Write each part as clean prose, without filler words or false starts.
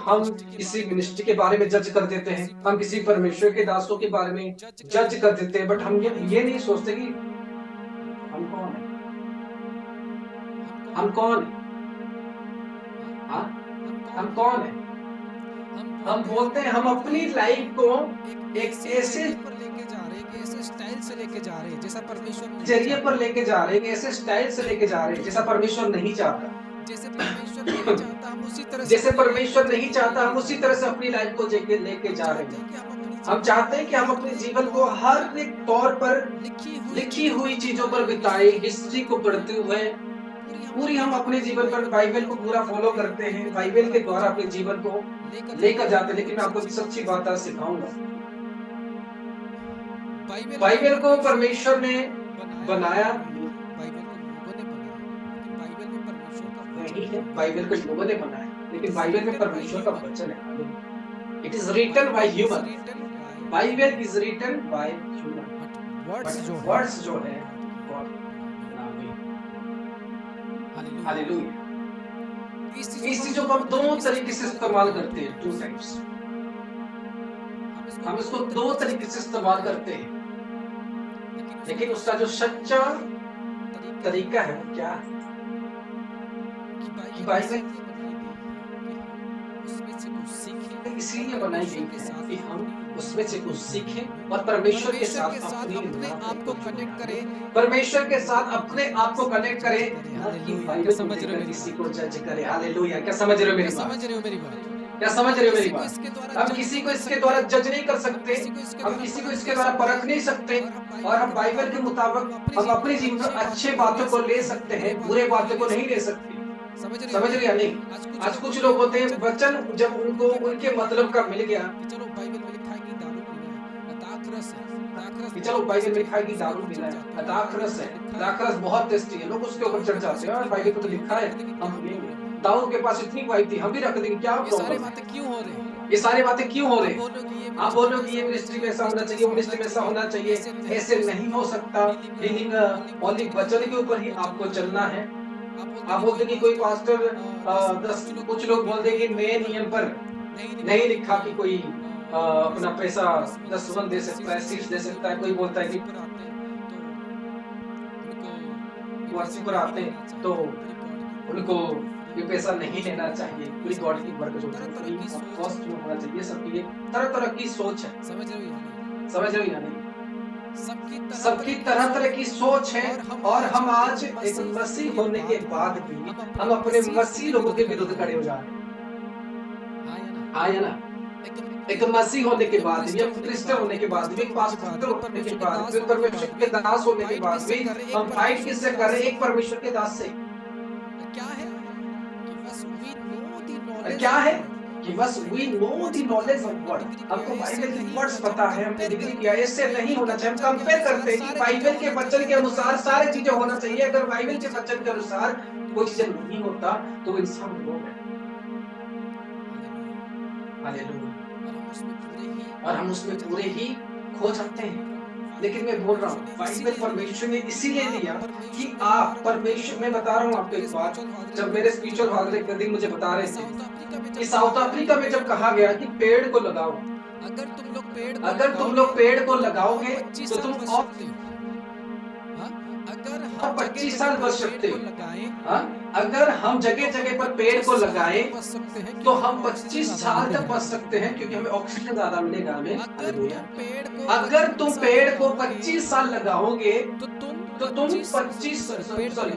हम किसी मिनिस्ट्री के बारे में जज कर देते हैं, हम किसी परमेश्वर के दासों के बारे में जज कर देते हैं, बट हम ये नहीं सोचते कि हम कौन है, हम कौन है, हाँ, हम कौन है। हम बोलते हैं हम अपनी लाइफ को एक ऐसे स्टाइल से लेके जा रहे हैं जैसा परमेश्वर जरिए पर लेके जा रहे हैं, ऐसे स्टाइल से लेके जा रहे हैं जैसा परमेश्वर नहीं चाहता। जैसे परमेश्वर नहीं चाहता हम उसी तरह जैसे परमेश्वर नहीं चाहता हम उसी तरह से अपनी लाइफ को लेके जा रहे हैं। हम चाहते हैं कि हम अपने जीवन को हर एक तौर पर लिखी हुई चीजों पर बिताए, हिस्ट्री को पढ़ते हुए पूरी हम अपने जीवन पर बाइबल को पूरा फॉलो करते हैं, बाइबल के द्वारा अपने जीवन को लेकर जाते हैं। लेकिन मैं आपको एक सच्ची बात आज सिखाऊंगा, बाइबल को परमेश्वर ने बनाया नहीं है, बाइबल को लोगों ने बनाया, लेकिन बाइबल में परमेश्वर का वचन है। It is written by human, Bible is written by human, words जो है गॉड नाम है। हालेलुया। इस चीजों को हम दोनों तरीके से इस्तेमाल करते हैं, टू टाइप्स। हम इसको दो तरीके से इस्तेमाल करते हैं, लेकिन उसका जो सच्चा तरीका है वो क्या है कि बाइबल इसलिए बनाई गई है कि हम उसमें से कुछ सीखें और परमेश्वर के साथ अपने आप को कनेक्ट करें, परमेश्वर के साथ अपने आप को कनेक्ट करें, ना कि बाइबल समझ रहे हो किसी को जज करें। हालेलुया। क्या समझ रहे हो मेरी बात? क्या समझ रहे हो मेरी बात? हम किसी को इसके द्वारा जज नहीं कर सकते, हम किसी को इसके द्वारा परख नहीं सकते, और हम बाइबल के मुताबिक हम अपने जीवन में अच्छे बातों को ले सकते हैं, बुरे बातों को नहीं ले सकते। समझ रहे या नहीं? आज कुछ लोग होते हैं, वचन जब उनको उनके मतलब का मिल गया, चलो बाइबल में लिखा है कि दारू पीना है, दाखरस है, दाखरस बहुत टेस्टी है, लोग उसके ऊपर चढ़ जाते हैं, बाइबल में तो लिखा है हम पिएंगे। दाऊद के पास इतनी वाइफ थी, हम भी रख देंगे, क्या प्रॉब्लम? ये सारी बातें क्यों हो रही? आप बोलो कि ये मिनिस्ट्री में ऐसा होना चाहिए, मिनिस्ट्री में ऐसा होना चाहिए, ऐसे नहीं हो सकता। लीविंग ओनली वचन के ऊपर ही आपको चलना है। आप बोलते कि कोई पास्टर कुछ लोग बोलते कि नए नियम पर नहीं लिखा कि कोई अपना पैसा 10 दे सकता है, सीट्स दे सकता है। कोई बोलता है कि वर्षी पर आते हैं तो उनको ये पैसा नहीं लेना चाहिए, पूरी गॉड की वर्क जो कॉस्ट में होना चाहिए। सबकी तरह तरह की सोच है, समझ रहे हो या नहीं? सबकी तरह तरह की सोच है, और हम आज एक मसीह होने के बाद भी हम अपने मसीह लोगों के विरुद्ध खड़े हो जा रहे हैं। हाँ या ना? एक मसीह होने के बाद भी, क्रिश्चियन होने के बाद भी, पास्टर होने के बाद भी, परमेश्वर के दास होने के बाद भी हम फाइट किससे कर रहे हैं? एक परमेश्वर के दास से। क्या है कि बस we know the knowledge of God, हमको बाइबल के वर्ड्स पता है, हमने डिग्री किया। इससे नहीं होना चाहिए। हम कंपेयर करते हैं कि बाइबल के वचन के अनुसार सारी चीजें होना चाहिए। अगर बाइबल के वचन के अनुसार कोई चीज नहीं होता तो वो इंसान लोग है। हालेलुया। और हम उसमें पूरे ही खो जाते हैं। लेकिन मैं बोल रहा हूँ बाइबल परमेश्वर ने इसीलिए दिया कि आप परमेश्वर, मैं बता रहा हूँ आपको एक बात, जब मेरे स्पिरिचुअल फादर एक दिन मुझे बता रहे थे कि साउथ अफ्रीका में जब कहा गया कि पेड़ को लगाओ, अगर तुम लोग पेड़ को लगाओगे तो तुम और 25 साल बच सकते हो। अगर हम जगह जगह पर पेड़ को लगाएं तो हम 25 साल तक बच सकते हैं, क्योंकि हमें ऑक्सीजन ज्यादा मिलेगा हमें। अगर तुम पेड़ को 25 साल लगाओगे तो तुम 25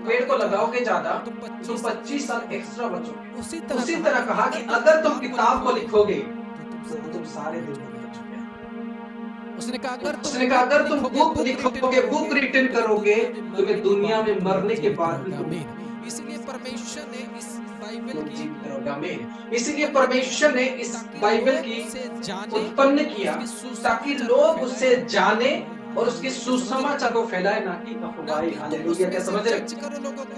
पेड़ को लगाओगे ज्यादा तो 25 साल एक्स्ट्रा बचोगे। उसी तरह कहा कि अगर तुम किताब को लिखोगे तो तुम सारे दिन उसने कहा अगर तुम बुक लिखोगे, बुक रिटन करोगे, तुम्हें दुनिया में मरने के बाद भी इसलिए परमेश्वर ने इस बाइबल की उत्पन्न किया ताकि लोग उससे जाने और उसकी सुसमाचार को फैलाए, ना कि अफवाहें। हालेलुया। क्या समझ रहे?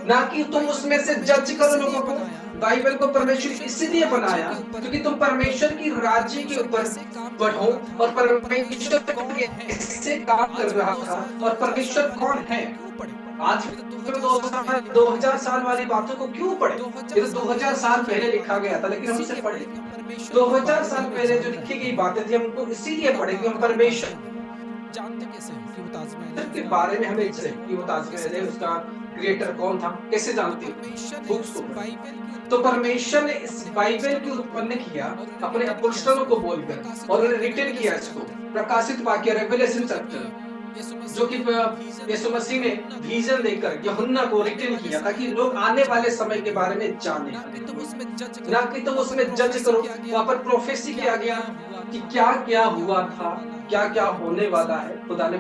ना कि तुम उसमें से जज करो लोगों को। बाइबल को परमेश्वर इसलिए बनाया क्योंकि तुम परमेश्वर की राज्य के ऊपर बढ़ो, और परमेश्वर कैसे काम कर रहा था और परमेश्वर कौन है आज फिर 2000 साल वाली बातों को क्यों पढ़े? ये तो 2000 साल पहले लिखा गया था, लेकिन हम इसे पढ़े। 2000 साल पहले जो लिखी गई बातें थी, हम उनको इसीलिए पढ़े कि हम परमेश्वर जानते कैसे हैं कि वो ताजमहल के बारे में हमें कि वो ताजमहल है, उसका क्रिएटर कौन था, कैसे जानते हैं? बुक्स को पढ़े। तो परमेश्वर ने इस बाइबल को उत्पन्न किया अपने अपोस्तलों को बोलकर, और उन्होंने रिटन किया इसको, प्रकाशित वाक्य, रेवलेशन चैप्टर, जो कि यीशु मसीह ने विजन देकर यूहन्ना को रिटन किया, ताकि लोग आने वाले समय के बारे में जाने। ना कि तुम उसमें जज करो, वहां पर प्रोफेसी किया गया कि क्या क्या हुआ था, क्या क्या होने वाला है। खुदा ने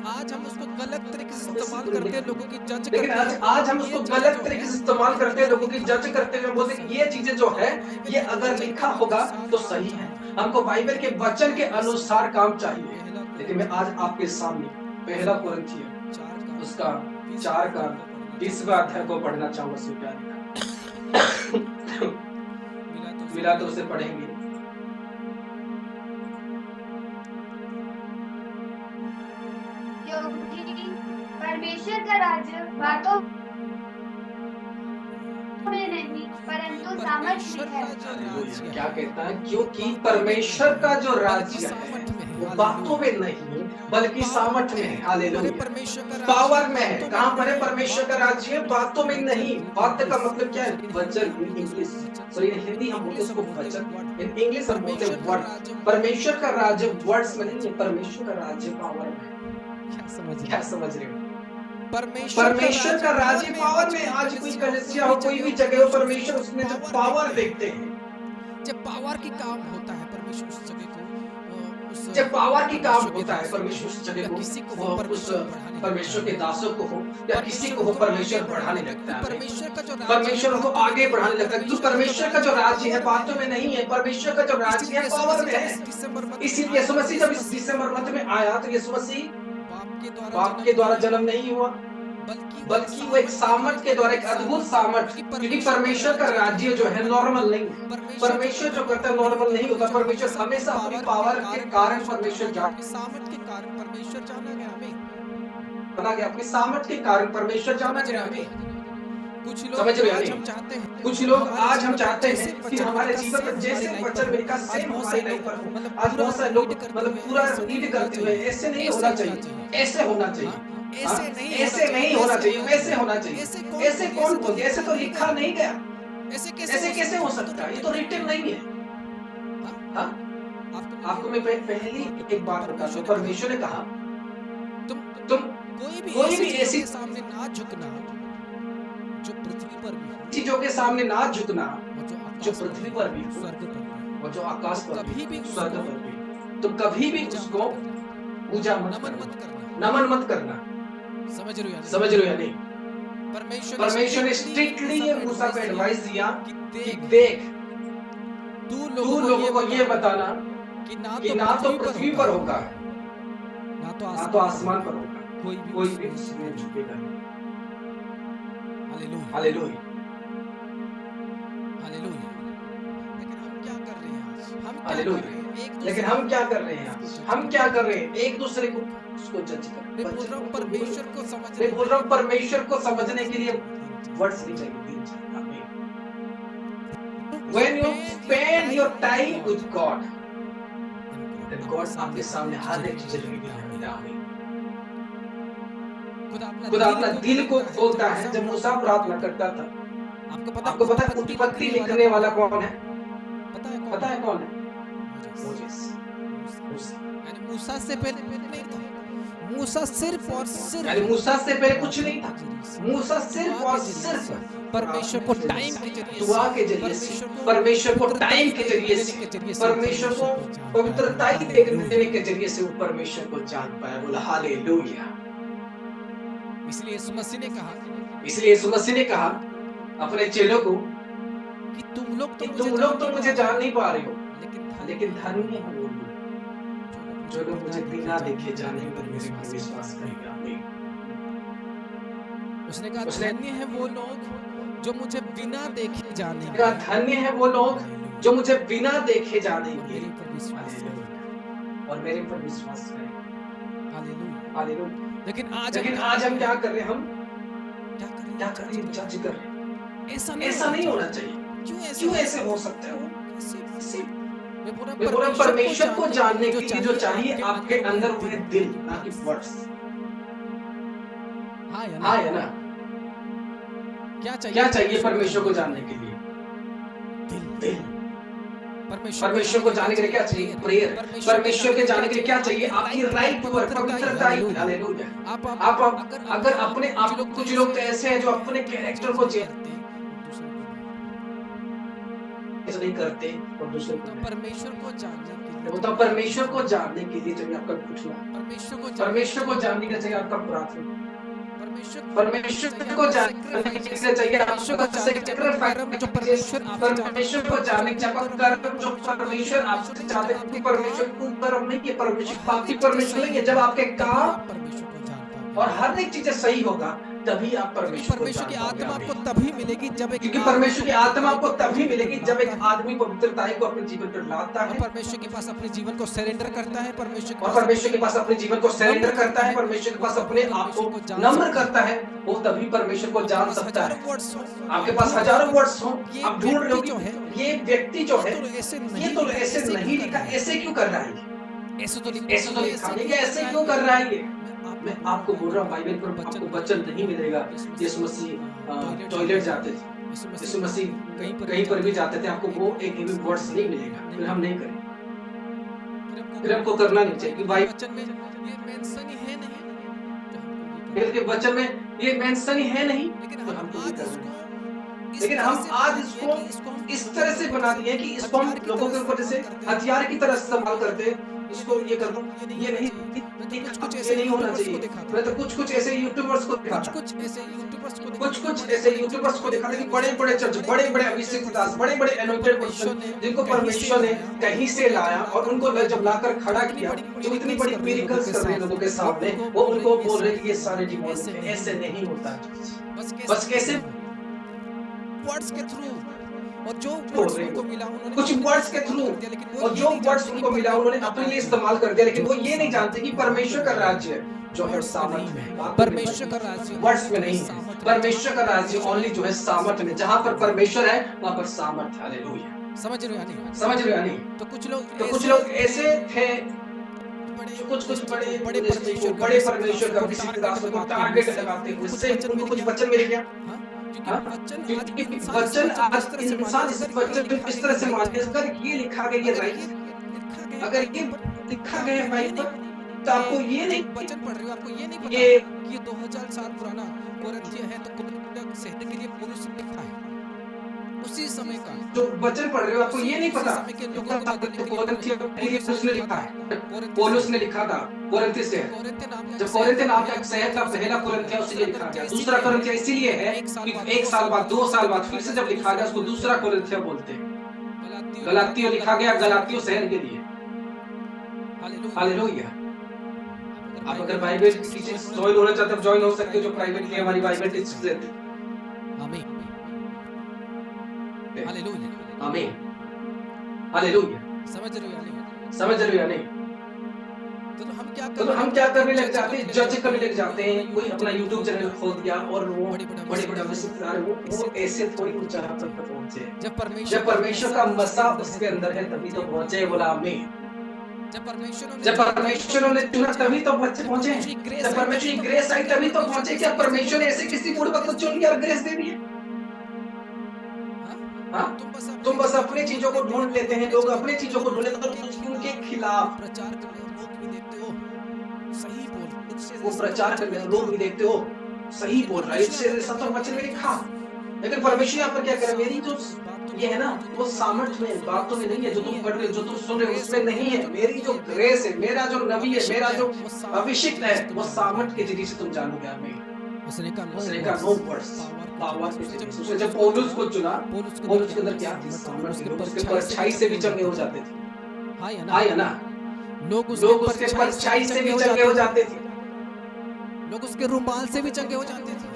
आज हम उसको गलत तरीके से इस्तेमाल करते हैं, लोगों की जज लेकिन आज हम उसको गलत तरीके से इस्तेमाल करते हैं, लोगों की जज करते हुए बोलते हैं ये चीजें जो है, ये अगर लिखा होगा तो सही है, हमको बाइबल के वचन के अनुसार काम चाहिए। लेकिन मैं आज आपके सामने पहला कुरिन्थियों उसका 4 का 20वां अध्याय को पढ़ना चाहूंगा। स्वीकार मिला तो उसे पढ़ेंगे। परमेश्वर का राज्य बातों में नहीं परंतु सामर्थ्य में है। क्या कहता है? क्योंकि परमेश्वर का जो राज्य है वो बातों में नहीं बल्कि सामर्थ्य में है। हालेलुया, पावर में है। कहां पर है परमेश्वर का राज्य? बातों में नहीं। बात का मतलब क्या है? वचन। इन इंग्लिश, सॉरी इन हिंदी हम बोलते उसको वचन, इन इंग्लिश हम बोलते हैं वर्ड। परमेश्वर का राज्य वर्ड्स में नहीं है, परमेश्वर का राज्य पावर में है। क्या समझ रहे हो? परमेश्वर का राज्य पावर में। आज कोई कलीसिया हो, कोई भी जगह हो, परमेश्वर उसमें जब पावर देखते हैं, जब पावर की काम होता है परमेश्वर उस जगह को, जब पावर की काम होता है परमेश्वर उस जगह को, वो उस परमेश्वर के दासों को हो या किसी को हो, परमेश्वर बढ़ाने लगता है। परमेश्वर को आगे बढ़ाने लगता है। तो परमेश्वर का जो राज्य है बातों में नहीं है, परमेश्वर का जो राज्य है पावर में है। इसीलिए यीशु मसीह जब इस दिसंबर महीने में आया तो यीशु मसीह बाप के द्वारा जन्म नहीं हुआ, बल्कि वो एक सामर्थ के द्वारा, एक अद्भुत सामर्थ। क्योंकि परमेश्वर का राज्य जो है नॉर्मल नहीं, परमेश्वर जो करता है नॉर्मल नहीं होता। परमेश्वर हमेशा अपनी पावर के कारण परमेश्वर सामर्थ के कारण परमेश्वर जाना गया हमें, बना गया। अपनी सामर्थ के कारण परमेश्वर जाना गया हमें। कुछ लोग समझ रहे आज हो? हम चाहते हैं, कुछ लोग आज हम चाहते हैं कि हमारे जीवन में जैसे वचन में लिखा सेम हमारी लाइफ पर हो। आज बहुत सारे लोग मतलब पूरा रीड करते हुए ऐसे नहीं होना चाहिए, ऐसे होना चाहिए, ऐसे नहीं होना चाहिए, वैसे होना चाहिए। ऐसे कौन बोलते? ऐसे तो लिखा नहीं गया, ऐसे कैसे हो सकता है? ये तो रिटन नहीं है। हाँ, आपको मैं पहली एक बात बताता हूँ। परमेश्वर ने कहा तुम कोई भी ऐसी सामने ना झुकना जो पृथ्वी पर भी हो, चीजों के सामने ना झुकना जो पृथ्वी पर भी हो, स्वर्ग पर भी और जो आकाश पर कभी भी भी, स्वर्ग पर भी, तो कभी भी उसको पूजा मत करना, नमन मत करना। समझ रहे हो या नहीं? परमेश्वर ने स्ट्रिक्टली ये मूसा को एडवाइस दिया कि देख, तू लोगों को ये बताना कि ना तो पृथ्वी पर होगा ना तो आसमान पर होगा, कोई भी उसमें झुकेगा नहीं। Hallelujah, hallelujah. लेकिन हम क्या कर रहे हैं आज? हम क्या कर रहे हैं? एक दूसरे को उसको जज कर। मैं बोल रहा हूँ परमेश्वर को समझने के लिए वर्ड्स नहीं चाहिए, दिन चाहिए। When you spend your time with God, then God आपके सामने हर एक चीज रखेगा। खुदा अपना दिल को खोलता है। जब मूसा प्रार्थना करता था, आपको पता है उत्पत्ति लिखने वाला कौन है? पता है कौन है? मूसा से पहले नहीं था। मूसा सिर्फ और सिर्फ, यानी मूसा से पहले कुछ नहीं था। मूसा सिर्फ और सिर्फ परमेश्वर को टाइम के जरिए, दुआ के जरिए से, परमेश्वर को टाइम के जरिए से, परमेश्वर को पवित्रता देने के जरिए से वो परमेश्वर को जान पाया। बोला हालेलुया। इसलिए यीशु मसीह ने कहा अपने चेलों को कि तुम लोग तो मुझे जान नहीं पा रहे हो, लेकिन धन्य है वो लोग जो लोग मुझे बिना देखे जाने पर मेरे पर विश्वास करेंगे। आमीन। उसने कहा धन्य है वो लोग जो मुझे बिना देखे जानेंगे। धन्य है वो लोग जो मुझे बिना देखे जानेंगे और मेरे पर विश्वास करेंगे। हालेलुया। लेकिन आज हम क्या कर रहे हैं? हम क्या कर क्या कर रहे हैं? जज कर रहे हैं। ऐसा ऐसा नहीं होना चाहिए। क्यों ऐसे हो सकता है? कैसे मैं पूरा परमेश्वर को जानने के लिए जो चाहिए आपके अंदर वो है दिल, ना कि वर्ड्स। हाँ या ना? क्या चाहिए परमेश्वर को जानने के लिए? दिल। परमेश्वर को जानने के लिए क्या चाहिए? प्रेयर। परमेश्वर के जानने के लिए क्या चाहिए? आपकी राइट वर्ड, पवित्रता। हालेलुया। आप अगर अपने आप, कुछ लोग तो ऐसे हैं जो अपने कैरेक्टर को नहीं करते और दूसरे को परमेश्वर को जानने के लिए वो तो परमेश्वर को जानने के लिए चाहिए आपका पूछना, परमेश्वर को जानने के लिए चाहिए आपका प्रार्थना, परमेश्वर को जानने के लिए चाहिए आपका सेक्रेफाइस, परमेश्वर को जानने के लिए आपका कर्म, जो परमेश्वर आपसे चाहते हैं कि परमेश्वर को कर्म नहीं, कि परमेश्वर पापी परमेश्वर नहीं है। जब आपके काम और हर एक चीजें सही होगा तभी आप परमेश्वर की आत्मा आपको तभी मिलेगी जब एक, क्योंकि परमेश्वर की आत्मा आपको तभी मिलेगी जब एक आदमी पवित्रता को अपने जीवन पर लाता है, परमेश्वर के पास अपने जीवन को सरेंडर करता है, परमेश्वर के पास अपने जीवन को सरेंडर करता है, परमेश्वर के पास अपने आप को नम्र करता है, वो तभी परमेश्वर को जान सकता है। आपके पास हजारों वर्ड्स हो, आप ढूंढ रहे हो ये व्यक्ति जो है ये तो ऐसे नहीं लिखा, ऐसे क्यों कर रहा है, ऐसे तो लिखा नहीं, ऐसे क्यों कर रहा है ये। मैं आपको बोल रहा हूँ बाइबल पर आपको वचन नहीं मिलेगा। यीशु मसीह टॉयलेट जाते थे, यीशु मसीह कहीं पर भी जाते थे, आपको वो एक भी वर्ड्स नहीं मिलेगा। फिर हम नहीं करें, फिर हमको करना नहीं चाहिए। बाइबल के वचन में ये मेंशन ही है नहीं, तो हमको नहीं करना। लेकिन हम आज इसको इस तरह से बना दिए कि इसको हम लोगों के ऊपर जैसे हथियार की तरह इस्तेमाल करते हैं। इसको ये कर दूं, ये नहीं, कुछ नहीं होना चाहिए। मैं तो कुछ ऐसे यूट्यूबर्स को दिखाता, कुछ ऐसे यूट्यूबर्स को दिखाता कि बड़े-बड़े चर्च, बड़े-बड़े अभिषेक दास, बड़े-बड़े एनॉइंटेड पर्सन जिनको परमेश्वर ने कहीं से लाया और उनको जब लाकर खड़ा किया, जो इतनी बड़ी मिरेकल्स कर रहे लोगों के सामने, वो उनको बोल रहे कि ये सारे डिमोनिक हैं। ऐसे नहीं होता। बस कैसे? वर्ड्स के थ्रू, और जो उनको मिला उन्होंने कुछ वर्ड्स के थ्रू, और जो वर्ड्स उनको मिला उन्होंने अपने लिए इस्तेमाल कर दिया, लेकिन वो ये नहीं जानते कि परमेश्वर का राज्य जो है सामर्थ में, परमेश्वर का राज्य वर्ड्स में नहीं, परमेश्वर का राज्य ओनली जो है सामर्थ में। जहां पर परमेश्वर है वहां पर सामर्थ। हालेलुया। समझ रहे हो नहीं? समझ रहे हो नहीं? तो कुछ लोग ऐसे थे, कुछ बड़े परमेश्वर का किसी दास को टारगेट लगाते हुए, उससे उनको कुछ वचन मिल गया। क्योंकि वचन आज इंसान इस वचन इस तरह से मानते हैं, अगर ये लिखा गया, ये राइट, अगर ये लिखा गया है बाइबल, तो आपको ये नहीं, वचन पढ़ रहे हो, आपको ये नहीं पता ये 2000 साल पुराना कोरिन्थिय है, तो शहर के लिए पौलुस ने लिखा है उसी समय का। जो वचन पढ़ रहे हो आपको ये नहीं पता कोरिन्थिय के लिए उसने लिखा है, पौलुस ने लिखा था कोरिन्थ से। जब कोरिन्थ नाम का शहर का पहला कोरिन्थिया उसी लिए लिखा गया। दूसरा कोरिन्थिया इसीलिए है कि 1 साल बाद 2 साल बाद फिर से जब लिखा गया उसको दूसरा कोरिन्थिया बोलते हैं। गलातियों लिखा गया गलातियों शहर के लिए। हालेलुया। आप अगर बाइबल किसी ज्वाइन होना चाहते हैं ज्वाइन हो सकते हो, जो प्राइवेट है हमारी बाइबल टीचर्स देते हैं। आमीन। हालेलुया। आमीन। हालेलुया। समझ रहे हो या नहीं? तो हम क्या करने लग जाते हैं? जज करने लग जाते हैं। कोई अपना YouTube चैनल खोल दिया और वो बड़े-बड़े अभिषेकदार वो ऐसे थोड़ी ऊंचा तक पहुंचे। जब परमेश्वर का मसा उसके अंदर है तभी तो पहुंचे। बोला आमीन। जब परमेश्वर ने चुना तभी तो बच्चे पहुंचे। जब परमेश्वर की ग्रेस आई तभी तो पहुंचे। क्या परमेश्वर ने ऐसे किसी मूड को चुन लिया और ग्रेस दे दी है? तुम बस अपनी चीजों को ढूंढ लेते हैं। लोग अपनी चीजों को ढूंढ लेते हैं उनके खिलाफ प्रचार करते हो, लोग भी देखते हो सही बोल, वो प्रचार करते हैं, लोग भी देखते हो सही बोल रहा है, इससे ऐसा तो वचन में लिखा। लेकिन परमेश्वर यहाँ पर क्या करे? मेरी जो ये है ना वो सामर्थ्य में, बातों में नहीं है, जो तुम पढ़ रहे हो, जो तुम सुन रहे हो उसमें नहीं है। मेरी जो ग्रेस है, मेरा जो नबी है, मेरा जो अभिषेक है, वो सामर्थ्य के जरिए से तुम जानोगे। आमीन। उसने कहा नो वर्ड्स, पावर के जरिए। उसने जब पौलुस को चुना, पौलुस के अंदर क्या थी? सामर्थ्य। लोग उसके परछाई से भी चंगे हो जाते थे। हाँ या ना? लोग उसके परछाई से भी चंगे हो जाते थे। लोग उसके रुमाल से भी चंगे हो जाते थे।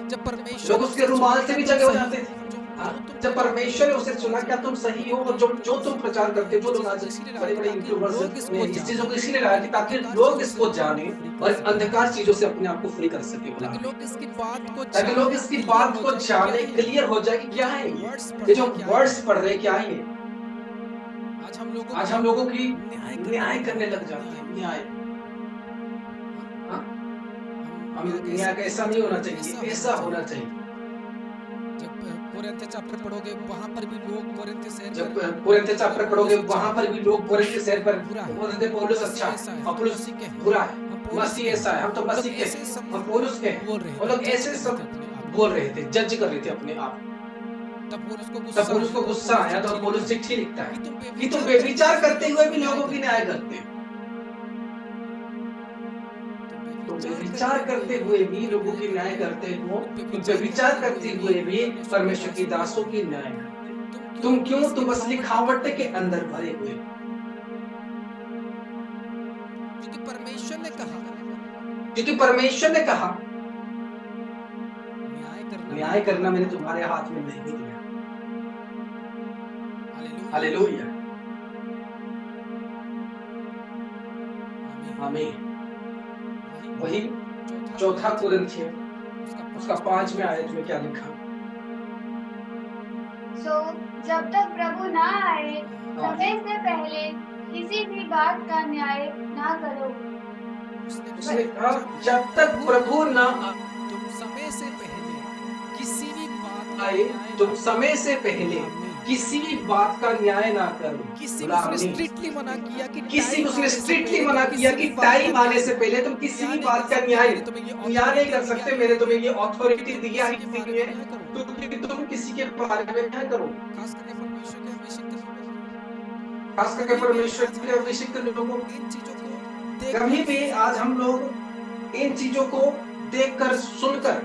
जब परमेश्वर लोग उसके रुमाल से भी चंगे हो जाते थे। जब परमेश्वर ने उसे चुना, क्या तुम सही हो? और जो तुम प्रचार करते हो, जो लोग आज बड़े-बड़े यूट्यूबर्स ने इस चीज़ों को इसीलिए लाया कि ताकि लोग इसको जाने और अंधकार चीज़ों से अपने आप को फ्री कर सके। ताकि लोग इसकी बात को जाने, क्लियर हो जाए कि क्या है ये जो वर्ड्स पढ़ रहे हैं, क्या है ये? आज हम लोगों की न्याय करने लग जाते हैं। न्याय, हाँ? हम न्याय का ऐसा नहीं होना चाहिए, ऐसा होना चाहिए। जब कोरिन्थ चैप्टर पढ़ोगे वहां पर भी लोग कोरिन्थ शहर जब कोरिन्थ चैप्टर पढ़ोगे वहां पर भी लोग कोरिन्थ शहर पर बोलते हैं पौलुस अच्छा है, अपुल्लोस बुरा है, मसीह ऐसा है, हम तो मसीह के हैं, हम पौलुस के हैं। वो लोग ऐसे सब बोल रहे थे, जज कर रहे थे अपने आप। तब पौलुस को गुस्सा आया तो पौलुस चिट्ठी लिखता है कि तुम बेविचार करते हुए भी लोगों की न्याय करते हो। तुम बेविचार करते हुए भी लोगों की न्याय करते हो, तुम बेविचार करते हुए भी परमेश्वर की दासों की न्याय करते हो। तुम क्यों? तुम बस लिखावट के अंदर भरे हुए। क्योंकि परमेश्वर ने कहा न्याय करना मैंने तुम्हारे हाथ में नहीं दिया। हालेलुया, आमीन। वही चौथा कुरिन्थियों उसका 5वें आयत में क्या लिखा? सो जब तक प्रभु ना आए, समय से पहले किसी भी बात का न्याय ना करो। उसने कहा जब तक प्रभु ना तुम समय से पहले किसी भी बात आए, तुम समय से पहले किसी भी बात का न्याय ना करो। किसी उसने स्ट्रिक्टली मना किया कि टाइम आने से पहले तुम किसी भी बात का न्याय नहीं कर सकते। मैंने तुम्हें ये अथॉरिटी दिया है क्योंकि तुम किसी के बारे में क्या करो, खास करके परमेश्वर के अभिषिक्त लोगों को। कभी भी आज हम लोग इन चीजों को देखकर सुनकर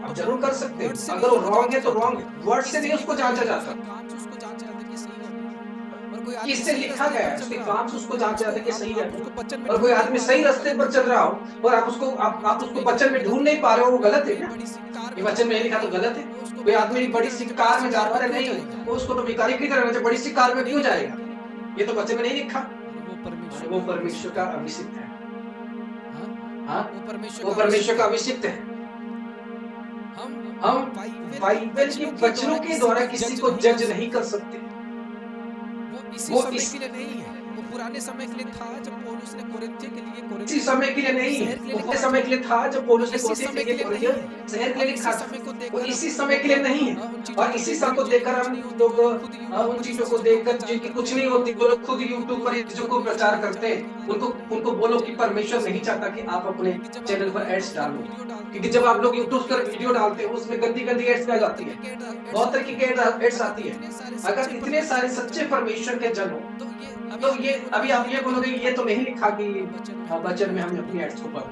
आप जरूर कर सकते हैं। अगर वो रॉन्ग है तो रॉन्ग, वर्ड से नहीं उसको जांचा जाता, किससे लिखा गया है उसके काम से उसको जांचा जाता है कि सही है। और कोई आदमी सही रास्ते पर चल रहा हो और आप उसको वचन में ढूंढ नहीं पा रहे हो, वो गलत है क्या? ये वचन में लिखा तो गलत है। कोई आदमी बड़ी सी कार में जा रहा है, नहीं वो उसको तो भिखारी की तरह बड़ी सी कार में क्यों जाएगा? ये तो वचन में नहीं लिखा। वो परमेश्वर का अभिषिक्त है। हाँ, वो परमेश्वर का अभिषिक्त है। हम बाइबल के वचनों के द्वारा किसी को जज नहीं कर सकते। वो इसी समय के लिए नहीं है, वो पुराने समय के लिए था जब पौलुस ने कोरिन्थियों के लिए इसी समय के लिए नहीं है, वो पुराने समय के लिए था जब पौलुस ने कोरिन्थियों के लिए शहर के लिए लिखा था। वो इसी समय के लिए नहीं है। और इसी समय को देखकर हम लोग उन चीजों को देखकर जिनकी कुछ नहीं होती, वो लोग खुद यूट्यूब पर चीजों को प्रचार करते हैं। उनको बोलो कि परमेश्वर नहीं चाहता कि आप अपने चैनल पर एड्स डालो, क्योंकि जब आप लोग यूट्यूब पर वीडियो डालते हो उसमें गंदी एड्स आ जाती है, बहुत तरह की एड्स आती है। अगर इतने सारे सच्चे परमेश्वर के जन हो तो ये अभी आप ये बोलोगे ये तो नहीं लिखा कि वचन में हम अपनी एड्स को पढ़ो।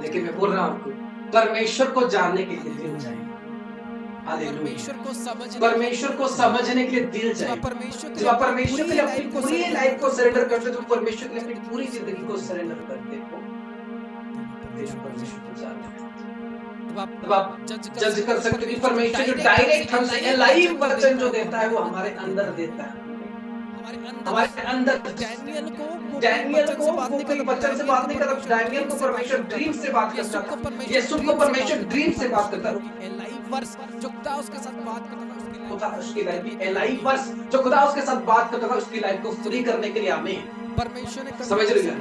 लेकिन मैं बोल रहा हूँ परमेश्वर को जानने के लिए दिल चाहिए। परमेश्वर को समझने के लिए दिल चाहिए। जब आप परमेश्वर के लिए अपनी पूरी लाइफ को सरेंडर करते हो, तो परमेश्वर के लिए अपनी पूरी जिंदगी को सरेंडर करते हो, परमेश्वर को जानते हो। तब आप जज कर सकते हो कि परमेश्वर जो डायरेक्ट हमसे लाइव वचन जो देता है वो हमारे अंदर देता है। हमारे अंदर डैनियल को वचन से बात नहीं करता, डैनियल को परमेश्वर ड्रीम से बात करता था। यीशु को परमेश्वर ड्रीम से बात करता था। जो खुदा उसके साथ बात करता था उसकी लाइफ की लाइव वर्स जो खुदा उसके साथ बात करता था उसकी लाइफ को फ्री करने के लिए हमें परमेश्वर ने समझ रही है।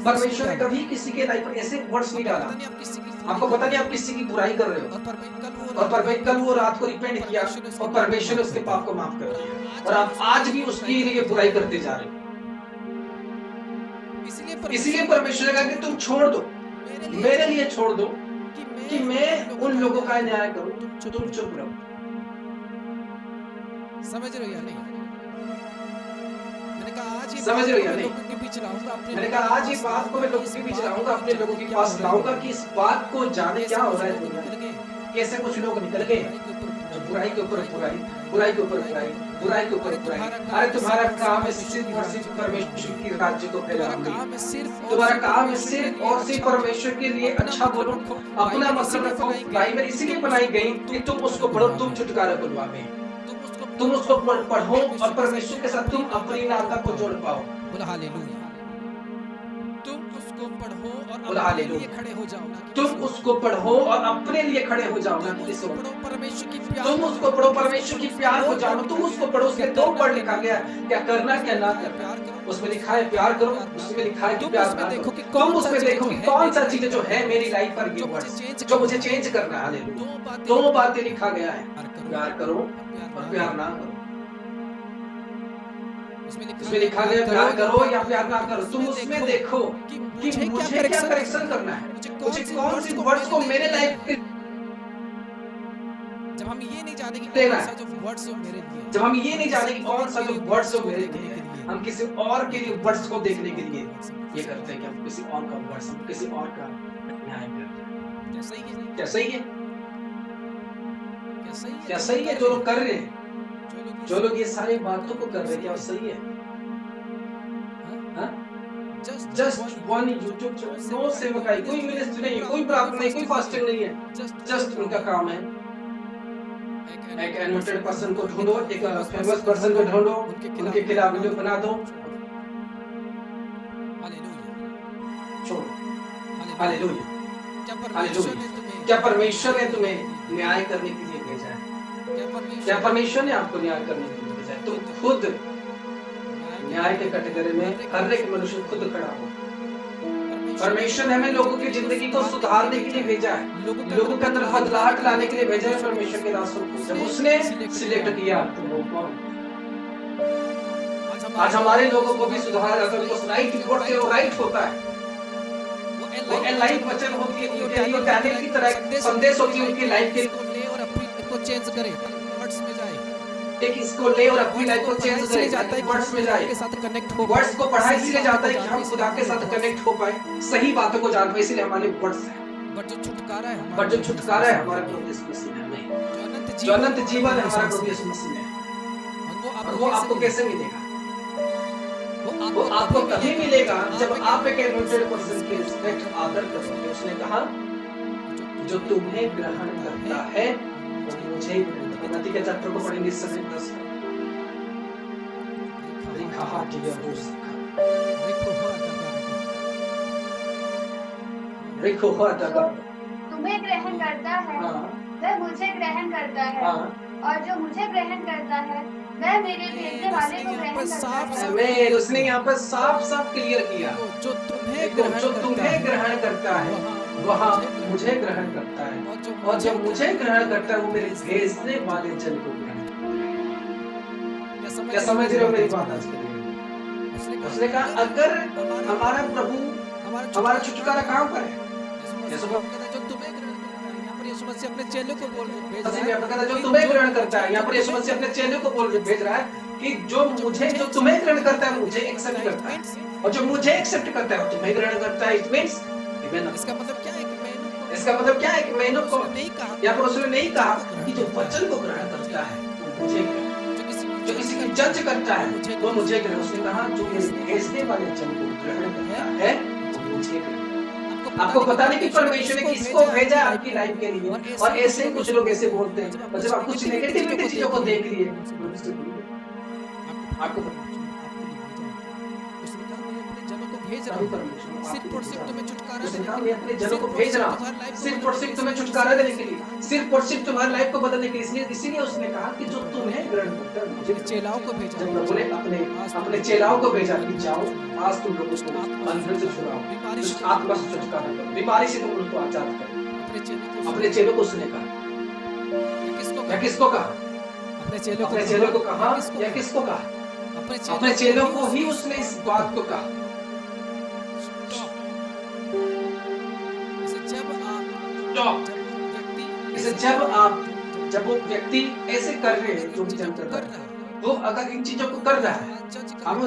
परमेश्वर ने कभी किसी के लाइफ पर ऐसे वर्ड्स नहीं डाला। आपको पता नहीं आप किसी की बुराई कर रहे हो और परमेश्वर कल वो रात को रिपेंट किया और परमेश्वर ने उसके पाप को माफ कर दिया और आप आज भी उसके लिए बुराई करते जा रहे हो। इसलिए परमेश्वर ने कहा कि तुम छोड़ दो, मेरे लिए छोड़ दो कि मैं उन लोगों का न्याय करूं, तुम चुप रहो। समझ रहे हो या नहीं? मैंने कहा आज ये बात को मैं लोगों के बीच लाऊंगा, अपने लोगों के पास लाऊंगा कि इस बात को जाने क्या हो रहा है दुनिया में। कैसे कुछ लोग निकल गए जो बुराई के ऊपर बुराई, बुराई के ऊपर बुराई, बुराई के ऊपर बुराई। अरे तुम्हारा काम है सिर्फ और सिर्फ परमेश्वर की राज्य को फैलाना। तुम्हारा काम है सिर्फ और सिर्फ परमेश्वर के लिए अच्छा बोलो, अपना मतलब रखो। बाइबल इसीलिए बनाई गई कि तुम उसको पढ़ो, तुम छुटकारा खुलवा में, तुम उसको पढ़ो और परमेश्वर के साथ तुम अपनी नाता को जोड़ पाओ। बोला हालेलुया। तुम उसको पढ़ो और बोला अपने लिए हालेलुया। खड़े हो जाओ। तुम उसको पढ़ो और अपने लिए खड़े हो जाओ ना किसी और। पढ़ो परमेश्वर की प्यार, तुम उसको पढ़ो, परमेश्वर की प्यार हो जाओ। तुम उसको पढ़ो, उसके दो वर्ड लिखा गया, क्या करना क्या ना करना। उसमें लिखा है प्यार करो, उसमें लिखा है कि प्यार ना करो। तुम उसमें देखो कि कौन सा चीज जो है मेरी लाइफ पर ये वर्ड्स जो मुझे चेंज करना है। हालेलुया। दो बातें लिखा गया है, प्यार करो और प्यार ना करो। उसमें लिखा गया प्यार करो या प्यार ना करो। तुम उसमें देखो कि मुझे क्या करेक्शन करना है, मुझे कौन सी वर्ड्स को मेरे लाइफ के जब हम ये नहीं जाने कि देना कौन है। सा जो वर्ड्स हो मेरे लिए, जब हम ये नहीं जाने कि कौन सा जो वर्ड्स हो मेरे लिए है, हम किसी और के लिए वर्ड्स को देखने के लिए ये करते हैं कि हम किसी और का वर्ड्स, हम किसी और का न्याय करते हैं। क्या सही है? क्या सही है? क्या सही है? क्या सही है जो लोग कर रहे हैं, जो जो लोग ये सारी बातों को कर रहे हैं, क्या वो सही है? हाँ? Just one YouTube channel, no सेवकाई, कोई मिनिस्ट्री नहीं, कोई प्रार्थना नहीं, कोई फास्टिंग नहीं है। जस्ट उनका काम है एक एनिमेटेड पर्सन को ढूंढो, एक फेमस पर्सन को ढूंढो, उनके खिलाफ वीडियो बना दो, छोड़ो। हालेलुया। क्या परमेश्वर ने तुम्हें न्याय करने के लिए भेजा है? क्या परमेश्वर ने आपको न्याय करने के लिए भेजा है? तुम खुद न्याय के कटघरे में हर एक मनुष्य खुद खड़ा हो। परमेश्वर ने हमें लोगों की जिंदगी को सुधारने के लिए भेजा है, लोगों के अंदर बदलाव लाने के लिए भेजा है परमेश्वर के दासों को। जब उसने सिलेक्ट किया तो वो कौन? आज हमारे लोगों को भी सुधार, अगर वो राइट वर्ड से वो राइट होता है, वो लाइफ वचन होती है उनके लिए, डैनियल की तरह संदेश होती है उनकी लाइफ के ले और अपनी को चेंज करे, वर्ड्स में जाए। एक इसको ले और अपनी लाइफ को चेंज करे, जाता है वर्ड्स में जाए। के साथ कनेक्ट हो, वर्ड्स को पढ़ा इसलिए जाता है कि हम खुदा के साथ कनेक्ट हो पाए, सही बातों को जान पाए, इसलिए हमारे वर्ड्स है। बट जो छुटकारा है, बट जो छुटकारा है हमारे प्रभु यीशु मसीह में हमें, जो अनंत जीवन है हमारे प्रभु यीशु मसीह में, और वो आपको कैसे मिलेगा? वो आपको तभी मिलेगा जब आप एक एनोटेड पर्सन की रिस्पेक्ट आदर करोगे। उसने कहा जो तुम्हें ग्रहण करता है वो मुझे ही ग्रहण करता है। मत्ती के चैप्टर को पढ़ेंगे इस समय 10 का। लिखा हाथ दिया हो सका, रिखो हुआ दगा। तुम्हें ग्रहण करता है वह मुझे ग्रहण करता है, और जो मुझे ग्रहण करता है वह मेरे भेजने वाले को ग्रहण करता है। मैं उसने यहाँ पर साफ साफ क्लियर किया, जो तुम्हें ग्रहण करता है वहाँ मुझे ग्रहण करता है, और जो मुझे ग्रहण करता है वो मेरे भेजने वाले जन को ग्रहण करता है। क्या समझ रहे हो मेरी बात आज के लिए? उसने कहा अगर हमारा प्रभु हमारा छुटकारा कहाँ पर है? जो तुम्हें ग्रहण करता है, यहाँ पर यीशु मसीह अपने चेलों को बोल भेज रहा मसीह है, में कहता है जो तुम्हें ग्रहण करता है। यहाँ पर यीशु मसीह अपने चेलों को भेज रहा है कि जो तुम्हें ग्रहण करता है मुझे एक्सेप्ट करता है, और जो मुझे एक्सेप्ट करता है वो तुम्हें ग्रहण करता है। इट मींस इसका मतलब क्या है कि इसका मतलब क्या है कि मैंने को नहीं कहा, यहाँ पर उसने नहीं कहा कि जो वचन को ग्रहण करता है वो मुझे जो किसी की जज करता है वो मुझे ग्रहण। उसने कहा जो मेरे भेजने वाले जन को ग्रहण करता है वो मुझे ग्रहण। आपको पता नहीं कि परमेश्वर ने किसको भेजा आपकी लाइफ के लिए, और ऐसे कुछ लोग ऐसे बोलते हैं, और जब आप कुछ नेगेटिविटी चीजों को देख लिए आपको सिर्फ और सिर्फ तुम्हें छुटकारा मैं अपने जनों को भेज रहा हूँ, सिर्फ और सिर्फ तुम्हें छुटकारा देने के लिए, सिर्फ और सिर्फ तुम्हारी लाइफ को बदलने के लिए। इसीलिए उसने कहा कि जो तुम्हें ग्रहण करता है मुझे चेलाओं को भेजा। जब प्रभु ने अपने चेलाओं को भेजा कि जाओ आज तुम लोगों को अंधेरे से छुड़ाओ, दुष्ट आत्मा से छुटकारा करो, बीमारी से तुम उनको आजाद करो। अपने चेलों को उसने कहा, या किसको कहा? अपने चेलों को कहा, या किसको कहा? अपने चेलों को ही उसने इस बात को कहा। जब वो व्यक्ति ऐसे कर रहे हैं जो जन कर रहा है, वो अगर इन चीजों को कर रहा है, हम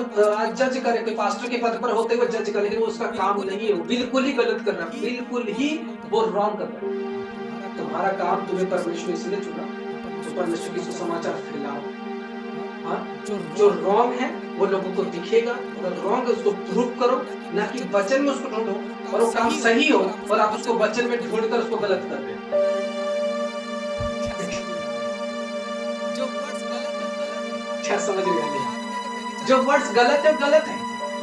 जज करें कि पास्टर के पद पर होते हुए जज करें, लेकिन वो उसका काम नहीं है, वो बिल्कुल ही गलत कर रहा है, बिल्कुल ही वो रॉन्ग कर रहा है। तुम्हारा काम, तुम्हें परमेश्वर इसलिए चुना तो परमेश्वर की सुसमाचार फैलाओ। हाँ, जो रॉन्ग है वो लोगों को दिखेगा, अगर रॉन्ग है उसको प्रूव करो, ना कि वचन में उसको ढूंढो और वो काम सही हो और आप उसको वचन में ढूंढकर उसको गलत कर रहे हो। क्या समझ रहे हैं? जो वर्ड्स गलत है।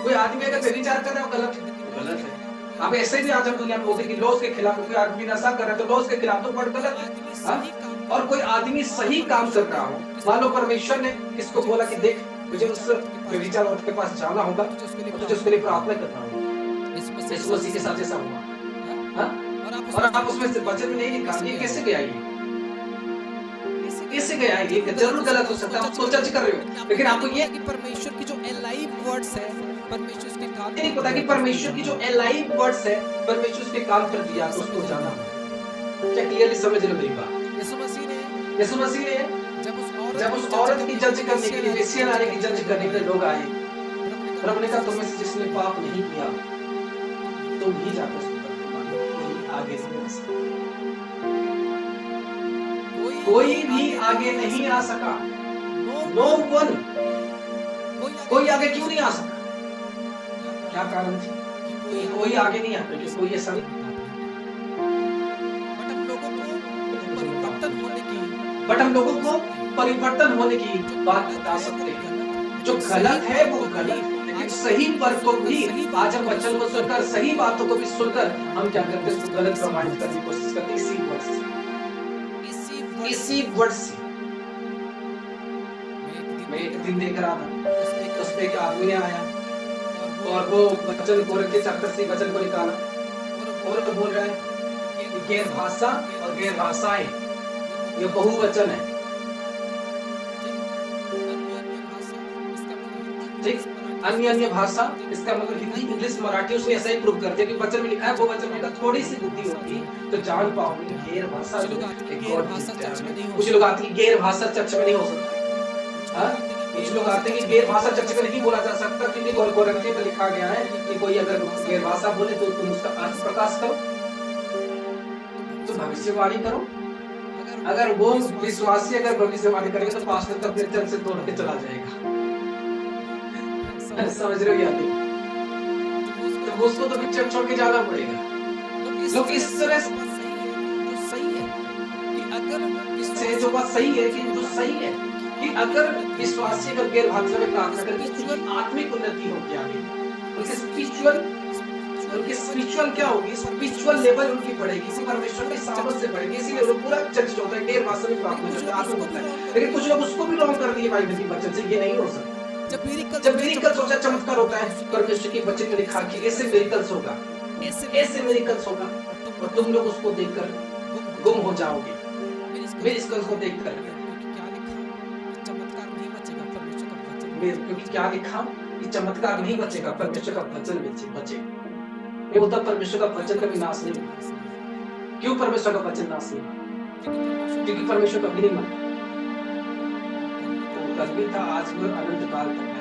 कोई आदमी अगर व्यभिचार कर रहा है वो गलत है। आप ऐसे भी आज हम दुनिया में बोलते हैं कि लॉस के खिलाफ, कोई आदमी नशा कर रहा है तो लॉस के खिलाफ, तो वर्ड गलत है। हाँ? और कोई आदमी सही काम कर रहा हो, मान लो परमेश्वर ने किसको बोला कि देख मुझे उस व्यभिचार औरत के पास जाना होगा और तुझे उसके लिए प्रार्थना करना होगा, यीशु मसीह के साथ ऐसा हुआ। हाँ? और आप उसमें से वचन में नहीं लिखा, ये कैसे गया? कैसे गया? ये जरूर गलत हो सकता है, आप उसको जज कर रहे हो, लेकिन आपको ये परमेश्वर की जो एलाइव वर्ड्स है, परमेश्वर के काम नहीं पता कि परमेश्वर की जो एलाइव वर्ड्स है, परमेश्वर के काम कर दिया तो उसको जाना। क्या क्लियरली समझ रहे हो मेरी बात? यीशु मसीह ने जब उस औरत की जज करने के लिए, वेश्या नारी की जज करने के लिए लोग आए, प्रभु ने कहा तुम में से जिसने पाप नहीं किया तुम ही जाकर उसको आगे नहीं आ सका। कोई भी आगे नहीं आ सका। No one. कोई आगे क्यों नहीं आ सका? क्या कारण थी? कोई आगे नहीं आ पाया, कोई ऐसा नहीं। बट हम लोगों को परिवर्तन होने की बात बता सकते हैं। जो गलत है वो गलत, लेकिन सही पर को भी आज हम वचन को सुनकर, सही बातों को भी सुनकर हम क्या करते हैं, उसको गलत प्रमाणित करने की कोशिश करते हैं इसी वर्ड से। मैं एक दिन देख रहा था, उसमें एक आदमी आया और वो वचन कोरिन्थियों चैप्टर से वचन को निकाला और वो बोल रहा है कि गैर भाषा और गैर भाषाएं ये बहुवचन है। ठीक, अन्य भाषा, इसका मतलब हिंदी, इंग्लिश, मराठी, उसने ऐसा ही प्रूव कर दिया कि वचन में लिखा है, वो वचन में थोड़ी सी बुद्धि होगी तो जान पाओगे गैर भाषा। कुछ लोग आते हैं गैर भाषा चर्च में नहीं हो सकता। कुछ लोग आते हैं कि गैर भाषा चर्च में नहीं बोला जा सकता क्योंकि कोरिन्थियों में लिखा गया है कि कोई अगर गैर भाषा बोले तो तुम उसका अर्थ प्रकाश करो, तो भविष्यवाणी करो। अगर वो विश्वासी अगर भविष्यवाणी करेगा तो पास्टर तो अपने चर्च से तोड़ के चला जाएगा। समझ रहे हो या नहीं? तो उसको तो फिर चर्च छोड़ के जाना पड़ेगा। लोग इस तरह से जो बात सही है कि जो सही है कि अगर विश्वासी अगर गैर भाषा में प्रार्थना करें तो आत्मिक उन्नति होगी, आगे उनकी स्पिरिचुअल क्या होगी, स्पिरिचुअल लेवल उनकी बढ़ेगी, परमेश्वर के सामर्थ से बढ़ेगी। इसीलिए लोग पूरा चर्च होता है गैर भाषा में प्रार्थना करते हैं, आत्मिक होता है। लेकिन कुछ लोग उसको भी रॉन्ग कर दिए बाइबल की वचन से, ये नहीं हो सकता। जब मिरेकल्स होता है, चमत्कार होता है, परमेश्वर की वचन में लिखा कि ऐसे मिरेकल्स होगा, ऐसे मिरेकल्स होगा और तुम लोग उसको देखकर गुम हो जाओगे। मिरेकल्स को देखकर क्योंकि क्या लिखा कि चमत्कार नहीं बचेगा, परमेश्वर का वचन बचेगा। ये होता परमेश्वर का वचन कभी नाश नहीं होगा। क्यों परमेश्वर का वचन नाश नहीं? क्योंकि परमेश्वर कभी नहीं मरता। वो कल भी था, आज भी, अनंत काल तक है।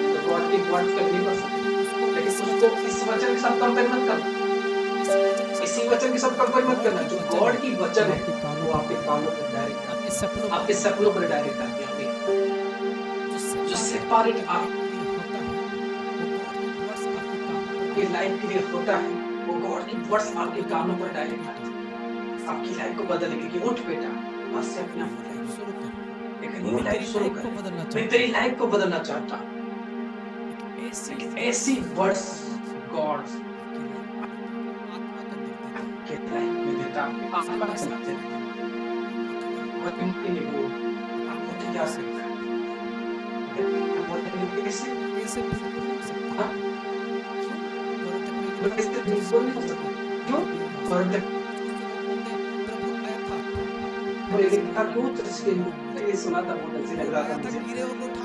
तो गॉड की वर्ड कभी नहीं कर सकते, लेकिन उसको इस वचन के साथ कंपेयर मत करना। इसी वचन के साथ कंपेयर मत करना। जो गॉड की वचन है वो आपके कानों पर डायरेक्ट, आपके सपनों पर डायरेक्ट आती है। जो सेपरेट आपकी लाइफ के लिए होता है, वो गॉड की वर्ड्स आपके कानों पर डायरेक्ट आती है, आपकी लाइफ को बदलेगी कि उठ बेटा बस से अपना शुरू कर, एक नई लाइफ शुरू कर। मैं तेरी लाइफ को बदलना चाहता हूँ। ऐसी वर्ड्स गॉड आपके लाइफ में देता है, आत्मा के साथ देता है। वो तुमके लिए वो आपको तैयार करता है। कैसे हाँ?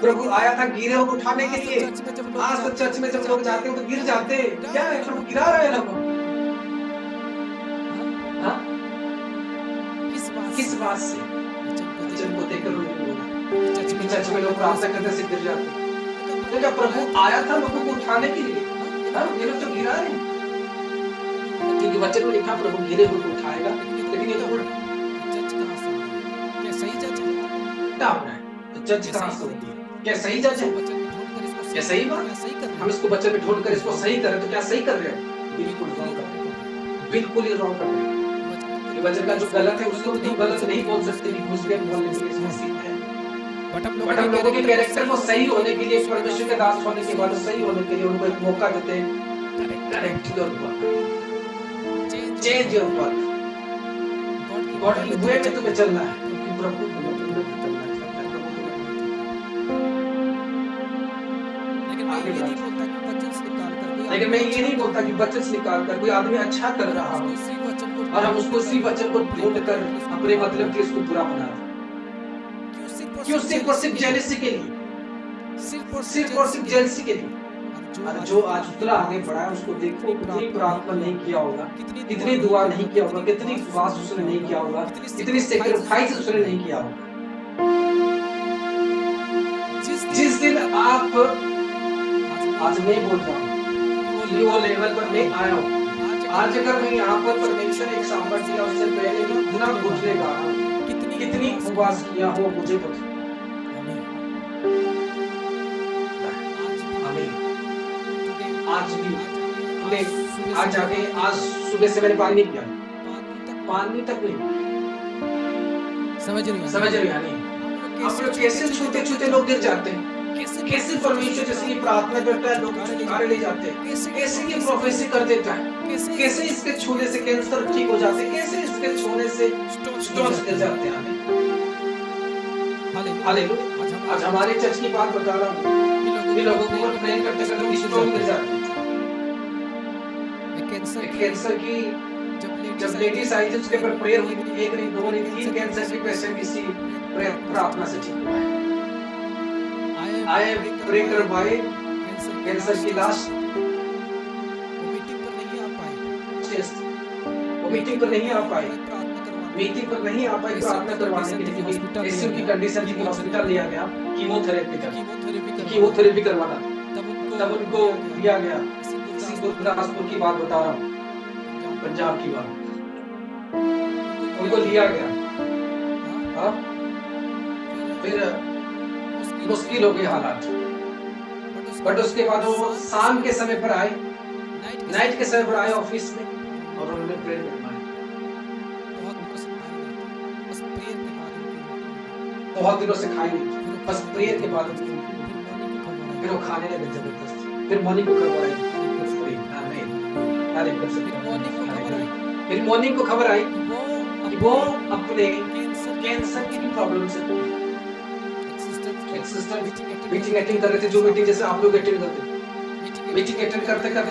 प्रभु आया था गिरे को उठाने के लिए। आज तो चर्च में जब लोग जाते हैं तो गिर जाते हैं। क्या है, प्रभु गिरा रहे हैं लोगों। किस बात से? वचन को देखकर चर्च में लोग प्रार्थना करने से गिर जाते हैं। तो क्या प्रभु आया था लोगों को उठाने के लिए? ये लोग तो गिरा रहे हैं क्योंकि वचन में लिखा प्रभु गिरे हुए को उठाएगा, लेकिन ये तो जज कहां से? क्या सही जज जज कहाँ से होती है? क्या सही जज है? क्या सही बात? हम इसको वचन में ढूंढकर इसको सही करें तो क्या सही कर रहे हो? बिल्कुल रॉन्ग कर रहे हो, बिल्कुल ही रॉन्ग कर रहे हो। ये वचन का जो गलत है उसको तुम गलत नहीं बोल सकते कि मुस्लिम बोलने के लिए इसमें सीख है। बट हम लोगों के कैरेक्टर को सही होने के लिए, परमेश्वर के दास होने के बाद सही होने के लिए उनको एक मौका देते हैं। Correct your work, change your work, God की वे में तुम्हें चलना है, क्योंकि प्रभु तुम्हें चलना है। लेकिन मैं ये नहीं बोलता कि वचन से निकाल कर कोई आदमी अच्छा कर रहा हो और हम उसको उसी वचन को ढूंढ कर अपने मतलब के उसको बुरा बना दें। क्यों? सिर्फ और सिर्फ जेलसी के लिए, सिर्फ और सिर्फ जेलसी के लिए। और जो आज उतना आगे बढ़ा है उसको देखो, कितनी प्रार्थना नहीं किया होगा, कितनी दुआ नहीं किया होगा, कितनी उपवास उसने नहीं किया होगा, कितनी सैक्रिफाइस उसने नहीं किया होगा। जिस दिन आप, आज मैं बोल रहा हूँ कि वो लेवल पर मैं आया हूँ, आज अगर मैं यहाँ पर परमेश्वर एक सामर्थ्य दिया उससे पहले भी गुना पूछने का कितनी उपवास किया हो मुझे पता। आज भी आज आगे, आज सुबह से मैंने पानी नहीं पिया, पानी तक नहीं। समझ रहे हैं? नहीं आप लोग कैसे छूते छूते लोग गिर जाते हैं, कैसे परमेश्वर जैसे ये प्रार्थना करता है लोग छुटकारे ले जाते हैं, कैसे ये प्रोफेसी कर देता है, कैसे इसके छूने से कैंसर ठीक हो जाते हैं, कैसे इसके छूने से स्टोन्स गिर जाते हैं। हालेलुया। आज हमारे चर्च की बात बता रहा हूँ, ये लोगों को प्रे करते करते स्टोन गिर जाते हैं। कैंसर की जब लेडीज आई थी उसके पर प्रेयर हुई, एक नहीं दो नहीं तीन कैंसर के पेशेंट इसी प्रार्थना से ठीक हुआ है। आए प्रे करवाए, कैंसर की लाश वो मीटिंग पर नहीं आ पाई, प्रार्थना करवाने के लिए, क्योंकि ऐसी उनकी कंडीशन थी कि हॉस्पिटल लिया गया कीमोथेरेपी करवाना। तब उनको दिया गया, इसी गुरदासपुर की बात बता रहा हूँ, पंजाब की बात, उनको लिया गया। हाँ फिर मुश्किल हो गई हालात, बट उसके बाद वो शाम के समय पर आए, नाइट के समय पर आए ऑफिस में और उन्होंने प्रेयर करवाया। बहुत दिनों से खाई नहीं, बस प्रेयर के बाद फिर वो खाने लगे जबरदस्ती। फिर मॉर्निंग को खबर आई, फिर मॉर्निंग को खबर आई कि वो अपने कैंसर की प्रॉब्लम से मीटिंग अटेंड कर रहे थे, जो मीटिंग जैसे आप लोग अटेंड करते, मीटिंग अटेंड करते गए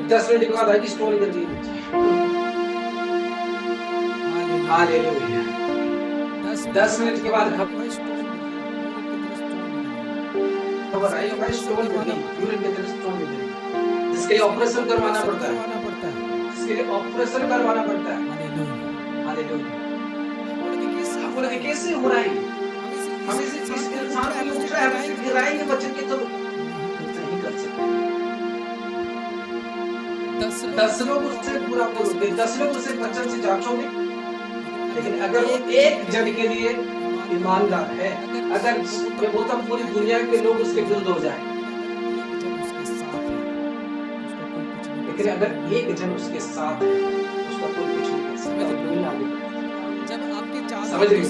10 मिनट के बाद आई कि स्टोन कर दी। हालेलुया। 10 मिनट के बाद खबर आई भाई स्टोन कर दी, यूरिन के अंदर स्टोन कर दी, जिसके लिए ऑपरेशन करवाना पड़ता है, जिसके लिए ऑपरेशन करवाना पड़ता है। हालेलुया। कैसे हो रहा है? हम इस इंसान को पूछ रहे हैं, हम गिराएंगे बच्चे के तो नहीं कर सकते। 10 लोग उससे पूरा बोलोगे, 10 लोग उसे बच्चन से जांचोगे, लेकिन अगर वो एक जन के लिए ईमानदार है, अगर मैं बोलता हूँ पूरी दुनिया के लोग उसके विरुद्ध हो जाए, लेकिन अगर एक जन उसके साथ है उसका कोई कुछ नहीं कर सकता, दुनिया आगे। समझ रही हैं?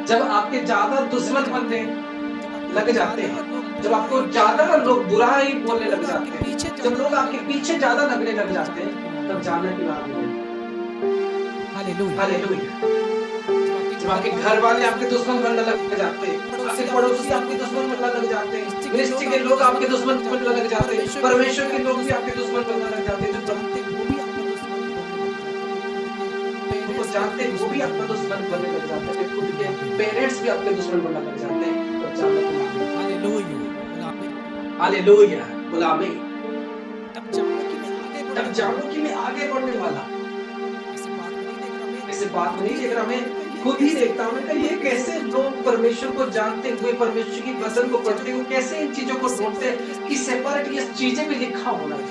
जब आपके ज्यादा दुश्मन बनने लग जाते हैं, जब आपको ज्यादा लोग बुरा ही बोलने लग जाते हैं, जब लोग आपके पीछे ज्यादा लगने लग जाते हैं, तब जानने की बात है। हालेलुया। जब आपके घर वाले आपके दुश्मन बनने लग जाते हैं, आपके पड़ोसी आपके दुश्मन बनने लग जाते हैं, मिनिस्ट्री के लोग आपके दुश्मन बनने लग जाते हैं, परमेश्वर के लोग भी आपके दुश्मन बनने लग जाते हैं, जो जानते हैं वो भी आपका दुश्मन बनने लग जाते हैं, खुद के पेरेंट्स भी आपके दुश्मन बनने लग जाते हैं, तो जानना तुम्हारा। हालेलुया। गुलामी। तब जानो कि मैं आगे बढ़ने वाला। ऐसे बात नहीं देख रहा, मैं खुद ही देखता हूँ कि ये कैसे लोग परमेश्वर को जानते हुए, परमेश्वर की वचन को पढ़ते हुए, कैसे इन चीजों को ढूंढते हैं कि सेपरेट ये चीजें भी लिखा होना है।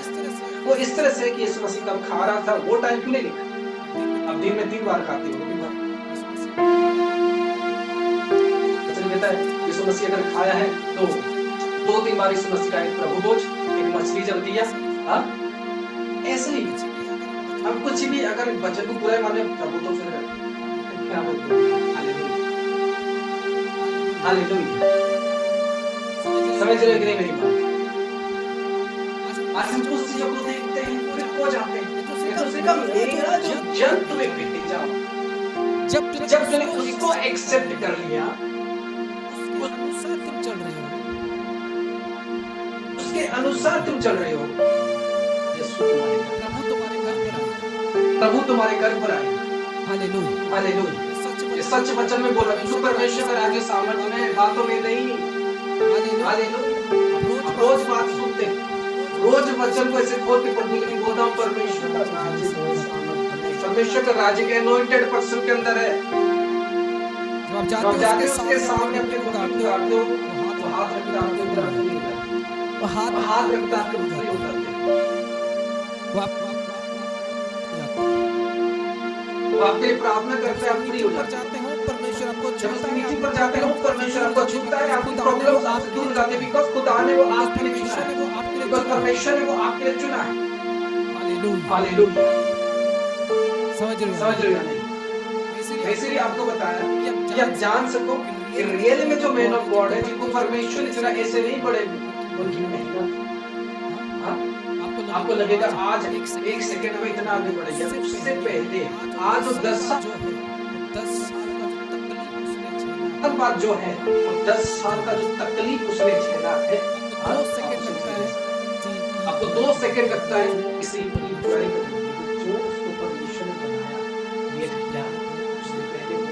वो इस तरह से कि यीशु मसीह कब खा रहा था वो टाइम क्यों नहीं लिखा? अब दिन में 3 बार खाते हो, देता है। यीशु मसीह अगर खाया है तो 2-3 बार यीशु मसीह का एक प्रभु भोज, एक मछली जब दिया, हाँ ऐसे ही हम कुछ भी अगर वचन को पूरा माने प्रभु तो फिर क्या बोलते हैं, हालेलुया। समझ रहे हो कि नहीं मेरी बात? आज हम कुछ चीजों को देखते हैं फिर खो जाते हैं। यीशु का मेरा जो जन तुम्हें भेटे जाओ, जब तूने उसको एक्सेप्ट कर लिया, उसके अनुसार तुम चल रहे हो, प्रभु तुम्हारे घर पर आए। Hallelujah, hallelujah. ये सच वचन में बोल रहा हूं, परमेश्वर का राज्य सामर्थ्य में, बातों में नहीं। हालेलुया। रोज बात सुनते, रोज वचन को ऐसे खोल के पढ़ने के लिए बोलता हूं, परमेश्वर का राज्य परमेश्वर का राज्य के अनॉइंटेड पर्सन के अंदर है। जब जाते उसके सामने अपने को काट दो, वो हाथ रखता आपके ऊपर नहीं होता, वो हाथ रखता आपके ऊपर नहीं होता, वो आपके लिए प्रार्थना करते हैं, आप फ्री हो जाते हो। परमेश्वर आपको जब उस मीटिंग पर जाते हो, परमेश्वर आपको छूता है, आपकी प्रॉब्लम आपसे दूर हो जाती है, बिकॉज़ खुदा ने वो आपके लिए चुना है, बिकॉज़ परमेश्वर ने वो आपके लिए चुना है। Hallelujah, hallelujah. समझ रहे हो नहीं? इसलिए आपको बताया कि आप जान सको कि रियल में जो मैन ऑफ गॉड है, जिनको परमेश्वर ने चुना, ऐसे नहीं पड़े उनकी मेहनत। आपको लगेगा आज एक सेकंड में इतना आगे बढ़ गया, उससे पहले आज वो 10 साल बाद जो है, वो 10 साल का जो तकलीफ उसने झेला है, आपको 2 सेकंड लगता है किसी की बुराई करने में, जो उसको परमेश्वर ने बनाया, ये क्या उसने पहले वो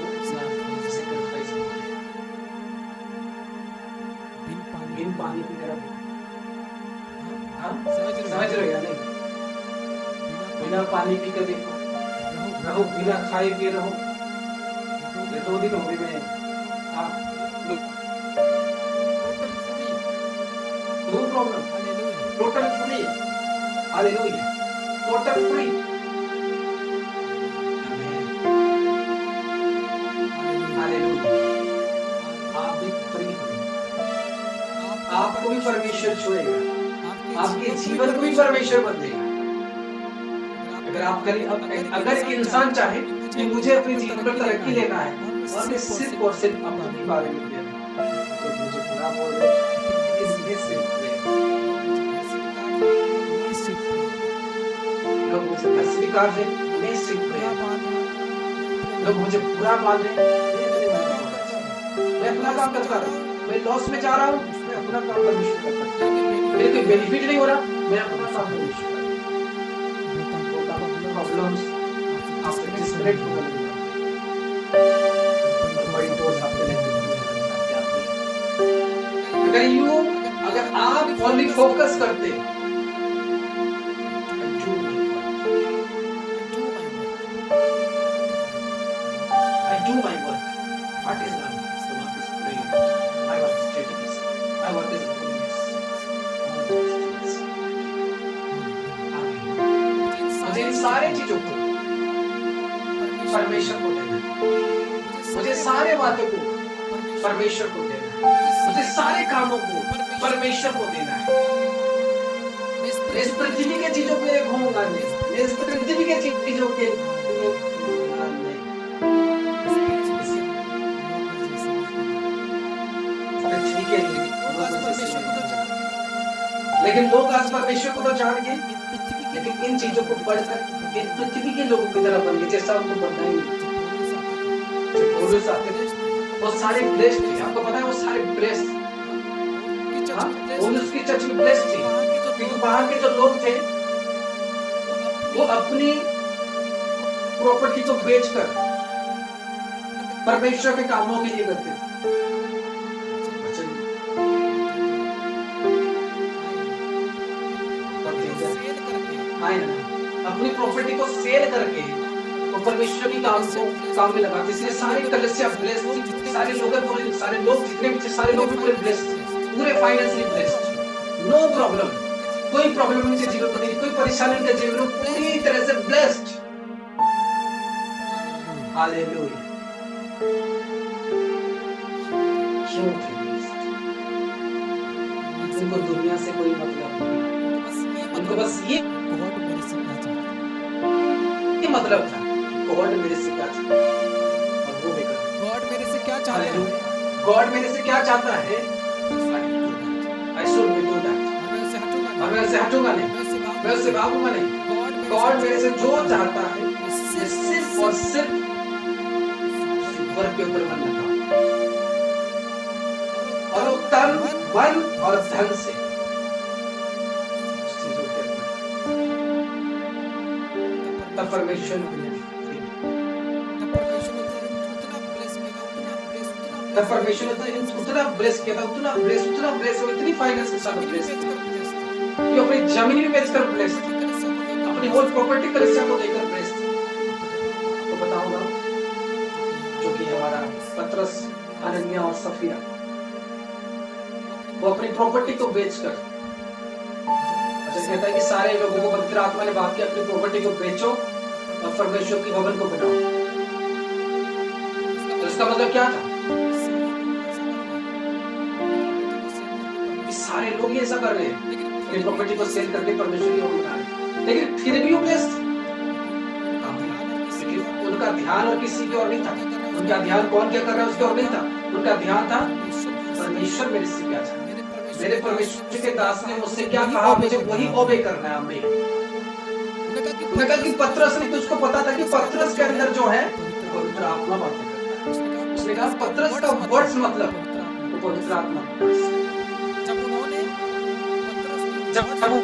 सैक्रिफाइस किया, बिन पानी की तरह। समझ रहे हो नहीं? बिना पानी पी के देखो, रहो बिना खाए पिए रहो, 2 दिन हो गए मैं, no problem, total free, hallelujah, total free, hallelujah. आप भी फ्री हो, आपको भी परमेश्वर छुएगा, आपके जीवन को भी परमेश्वर बदलेगा। अगर इंसान चाहे कि मुझे अपने जीवन में तरक्की लेना है और मैं सिर्फ और सिर्फ अपने बारे में लेना है, तो मुझे पूरा बोल रहे लोग मुझे अस्वीकार है, मैं सिर्फ लोग मुझे पूरा मान रहे, मैं अपना काम करता रहा, मैं लॉस में जा रहा हूँ, मैं अपना काम परमेश्वर करता हूँ, मेरे कोई बेनिफिट नहीं हो रहा, मैं अपना काम परमेश्वर प्रॉब्लम्स आपसे डिस्कनेक्ट हो गए, बड़ी दोस्त आपके लिए अगर आप ओनली फोकस करते, I do my work. What is my work? The work is praying. My work is steadiness. My work is holiness. मुझे इन सारे चीजों को परमेश्वर को देना है, मुझे सारे बातों को परमेश्वर को देना है, मुझे सारे कामों को परमेश्वर को देना है। इस पृथ्वी के चीजों के लिए घूमूंगा नहीं, इस पृथ्वी के चीजों के लिए घूमूंगा नहीं। लेकिन लोग आज परमेश्वर को तो जान गए, लेकिन इन चीजों को पढ़कर इन पृथ्वी के लोगों की तरह बन गए, जैसा उनको बनना ही नहीं। वो सारे ब्लेस्ड थे, आपको पता है वो सारे ब्लेस्ड, पौलुस की चर्च में ब्लेस्ड थी, क्योंकि वहां के जो लोग थे वो अपनी प्रॉपर्टी को बेचकर परमेश्वर के कामों के लिए करते थे। अपनी प्रॉपर्टी को सेल करके वो परमेश्वर की काम में लगाते, इसलिए सारे कलीसिया ब्लेस्ड थी, सारे लोग जितने भी थे सारे लोग पूरे ब्लेस्ड थे, पूरे फाइनेंशियली ब्लेस्ड, नो प्रॉब्लम, कोई प्रॉब्लम उनके जीवन में नहीं, कोई परेशानी उनके जीवन में, पूरी तरह से ब्लेस्ड। हालेलुया। क्यों? बस ये गॉड मेरे से क्या चाहता है, मतलब था गॉड मेरे से क्या चाहता है और वो भी कर। गॉड मेरे से क्या चाहता है, गॉड मेरे से क्या चाहता है, I should be do that, और मैं उससे हटूंगा नहीं, मैं उससे भागूंगा नहीं। गॉड मेरे से जो चाहता है मैं सिर्फ और सिर्फ वर्क के ऊपर मन लगाऊं और वो तन मन और धन से उस चीजों के ऊपर, तब परमेश्वर उतना ब्लेस किया था, उतना ब्लेस और इतनी फाइनेंस के साथ ब्लेस कि अपनी जमीन भी बेचकर ब्लेस, अपनी होल प्रॉपर्टी कलीसिया को देकर ब्लेस। तो बताऊंगा जो कि हमारा पतरस, हनन्याह और सफीरा, वो अपनी प्रॉपर्टी को बेचकर, अच्छा कहता है कि सारे लोगों को पवित्र आत्मा ने बात किया अपनी प्रॉपर्टी को बेचो और परमेश्वर की भवन को बनाओ। तो इसका मतलब क्या था, सारे लोग ये ऐसा कर रहे हैं, अपनी प्रॉपर्टी को सेल करके परमेश्वर की भवन बना रहे हैं, लेकिन फिर भी वो ब्लेस्ड, क्योंकि उनका ध्यान और किसी की और नहीं था। उनका ध्यान कौन क्या कर रहा है उसके और नहीं था, उनका ध्यान था परमेश्वर मेरे से क्या चाहता है, मेरे परमेश्वर के दास ने मुझसे क्या कहा मुझे वही ओबे करना है। हमें उन्होंने कहा कि पतरस ने, तुझको पता था कि पतरस के अंदर जो है पवित्र आत्मा बातें करता है। उसने कहा पतरस का वर्ड्स मतलब तो पवित्र आत्मा। जब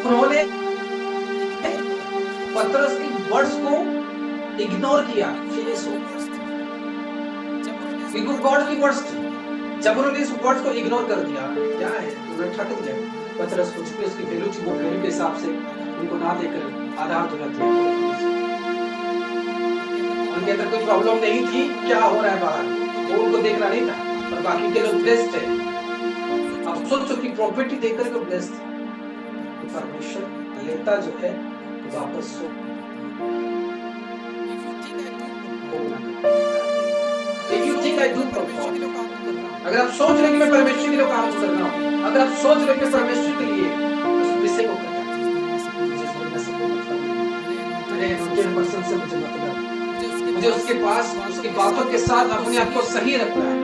उन्होंने पतरस की वर्ड्स को इग्नोर किया, क्योंकि गॉड की वर्ड्स थी, जब उन्होंने इस वर्ड्स को इग्नोर कर दिया, क्या है उन्होंने ठग दिया पतरस को, चूंकि उसकी वैल्यू थी, वो वैल्यू के हिसाब से उनको ना देकर आधार धुला दिया। उनके अंदर कोई प्रॉब्लम नहीं थी क्या हो रहा है बाहर, वो उनको देखना नहीं था, और बाकी के लोग ब्लेस्ड थे। अब सोचो कि प्रॉपर्टी देकर के ब्लेस्ड, परमेश्वर लेता जो है वापस सो। If you think I do for God, अगर आप सोच रहे कि मैं परमेश्वर के लिए काम कर रहा हूँ, अगर आप सोच रहे कि मैं परमेश्वर के लिए उस विषय को करता हूँ, से मुझे मतलब, मुझे उसके पास उसकी बातों के साथ अपने आप को सही रखना है।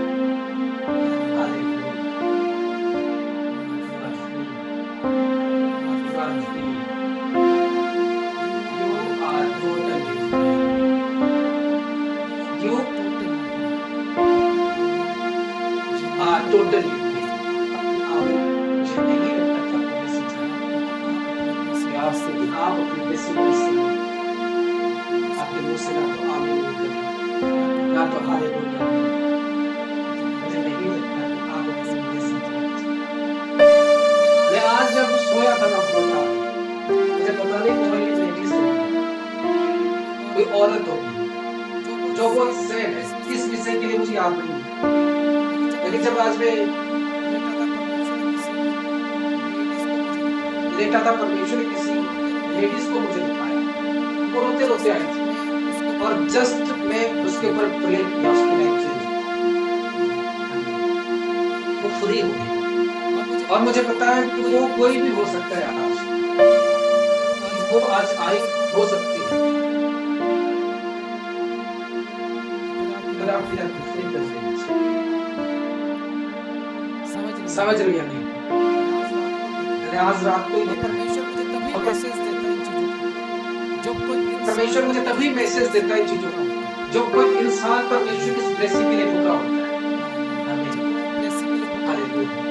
Totally आप अपनी आपके मुंह से ना तो आमीन ना तो हालेलुया, मुझे नहीं लगता कि आप अपनी मैं आज जब सोया था ना फोटा, मुझे पता नहीं कोई लेडीज होगी, कोई औरत होगी जो बहुत सैड है, किस विषय के लिए मुझे याद नहीं, लेकिन जब आज मैं लेटा था, परमेश्वर ने किसी लेडीज को मुझे दिखाया, वो रोते रोते आई थी, और जस्ट मैं उसके ऊपर प्रेयर किया, उसकी लाइफ चेंज, वो फ्री हो गई। और मुझे पता है कि वो कोई भी हो सकता है, आज वो आज आई हो सकती है, अगर आप फिर फ्री कर देंगे। समझ रही है नहीं, आज रात को परमेश्वर मुझे तभी मैसेज देता है चीजों को, जब कोई इंसान परमेश्वर की ब्लेसिंग के लिए भूखा होता है,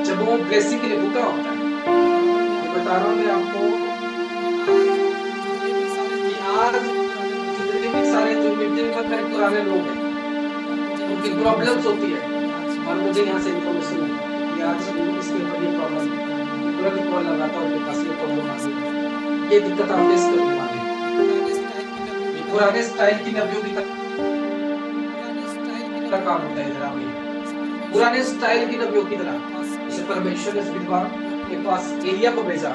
जब वो ब्लेसिंग के लिए भूखा होता है। मैं बता रहा हूँ मैं आपको कि आज जितने भी सारे जो मीटिंग पर मेरे पुराने लोग हैं, उनकी प्रॉब्लम्स होती है, और मुझे यहाँ से इन्फॉर्मेशन मिली कि आज इसके बड़ी प्रॉब्लम है, तुरंत कॉल लगाता उनके पास ये प्रॉब्लम आ गई, ये दिक्कत आप फेस करने वाले हैं। पुराने स्टाइल की नबियों की तरह काम होता है, जरा में पुराने स्टाइल की नबियों की तरह जैसे परमेश्वर ने विधवा के पास एलिया को भेजा,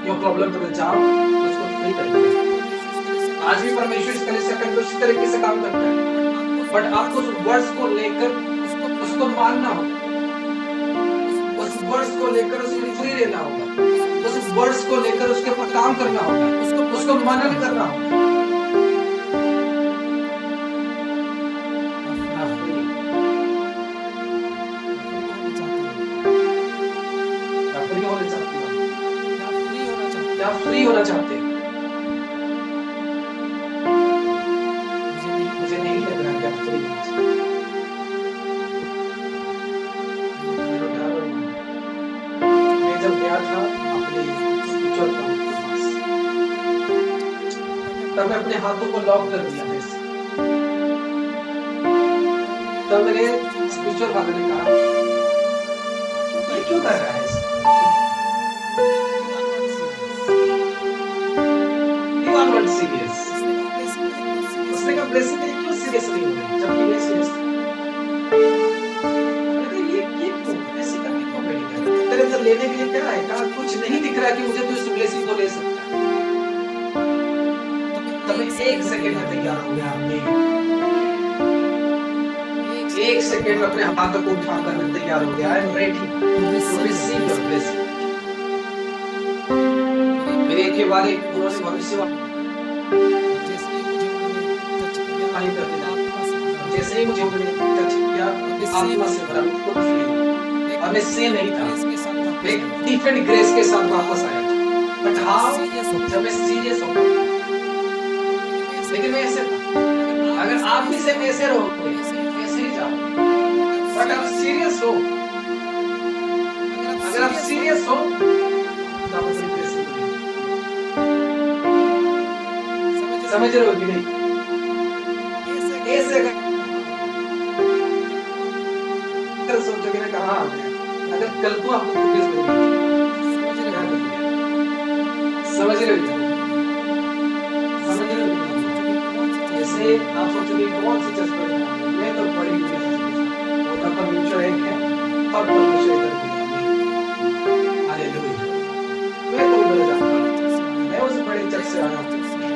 जो प्रॉब्लम तुम्हें जाओ उसको नहीं करेंगे। आज भी परमेश्वर इस तरह से उसी तरीके से काम करता है, बट आपको उस वर्ड्स को लेकर उसको मानना होगा, उस वर्ड्स को लेकर उसमें फ्री रहना होगा। उस वर्ड्स को लेकर उसके ऊपर काम करना होगा, उसको मनन करना होगा। क्या फ्री होना चाहते हो? मुझे नहीं लग रहा कि आप फ्री होना चाहते हो। मैं जब गया था अपने स्पिरिचुअल पावर के पास, तब मैं अपने हाथों को लॉक कर दिया था। तब मेरे स्पिरिचुअल फादर ने कहा, ये क्यों कर रहा है? सीरियस। उसने कहा ब्लेसिंग के लिए क्यों सीरियस नहीं हो रही, जबकि मैं सीरियस था। ये क्यों ऐसे करने क्यों बैठी? तेरे अंदर लेने के लिए क्या है? कहा कुछ नहीं दिख रहा कि मुझे तो इस ब्लेसिंग को ले सकता है। तब 1 सेकंड में तैयार हो गया। हमने 1 सेकंड में अपने हाथों को उठाकर मैं तैयार हो गया। I am ready to receive your blessing. मेरे के बारे उन्होंने भविष्यवाणी जैसे ही मुझे उन्होंने टच किया, आत्मा से भरा, खुद फ्री और मैं से नहीं था, एक डिफरेंट ग्रेस के साथ वापस आया। But how? जब मैं सीरियस हो गया। लेकिन मैं ऐसे था, अगर आप भी से ऐसे रहोगे, ऐसे ही जाओगे। बट आप सीरियस हो, अगर आप सीरियस हो तो आप अपनी ब्लेसिंग को समझ रहे हो कि नहीं? ऐसे सोचोगे ना, कहा अगर कल को आपको कुकीज मिलेगी, समझ रहे हो? जैसे आप सोचोगे कौन सी चीज पर मैं तो बड़ी परमेश्वर एक है और परमेश्वर इधर भी है। हालेलुया। मैं तो उधर जाता हूं, मैं उस बड़े चर्च से आया,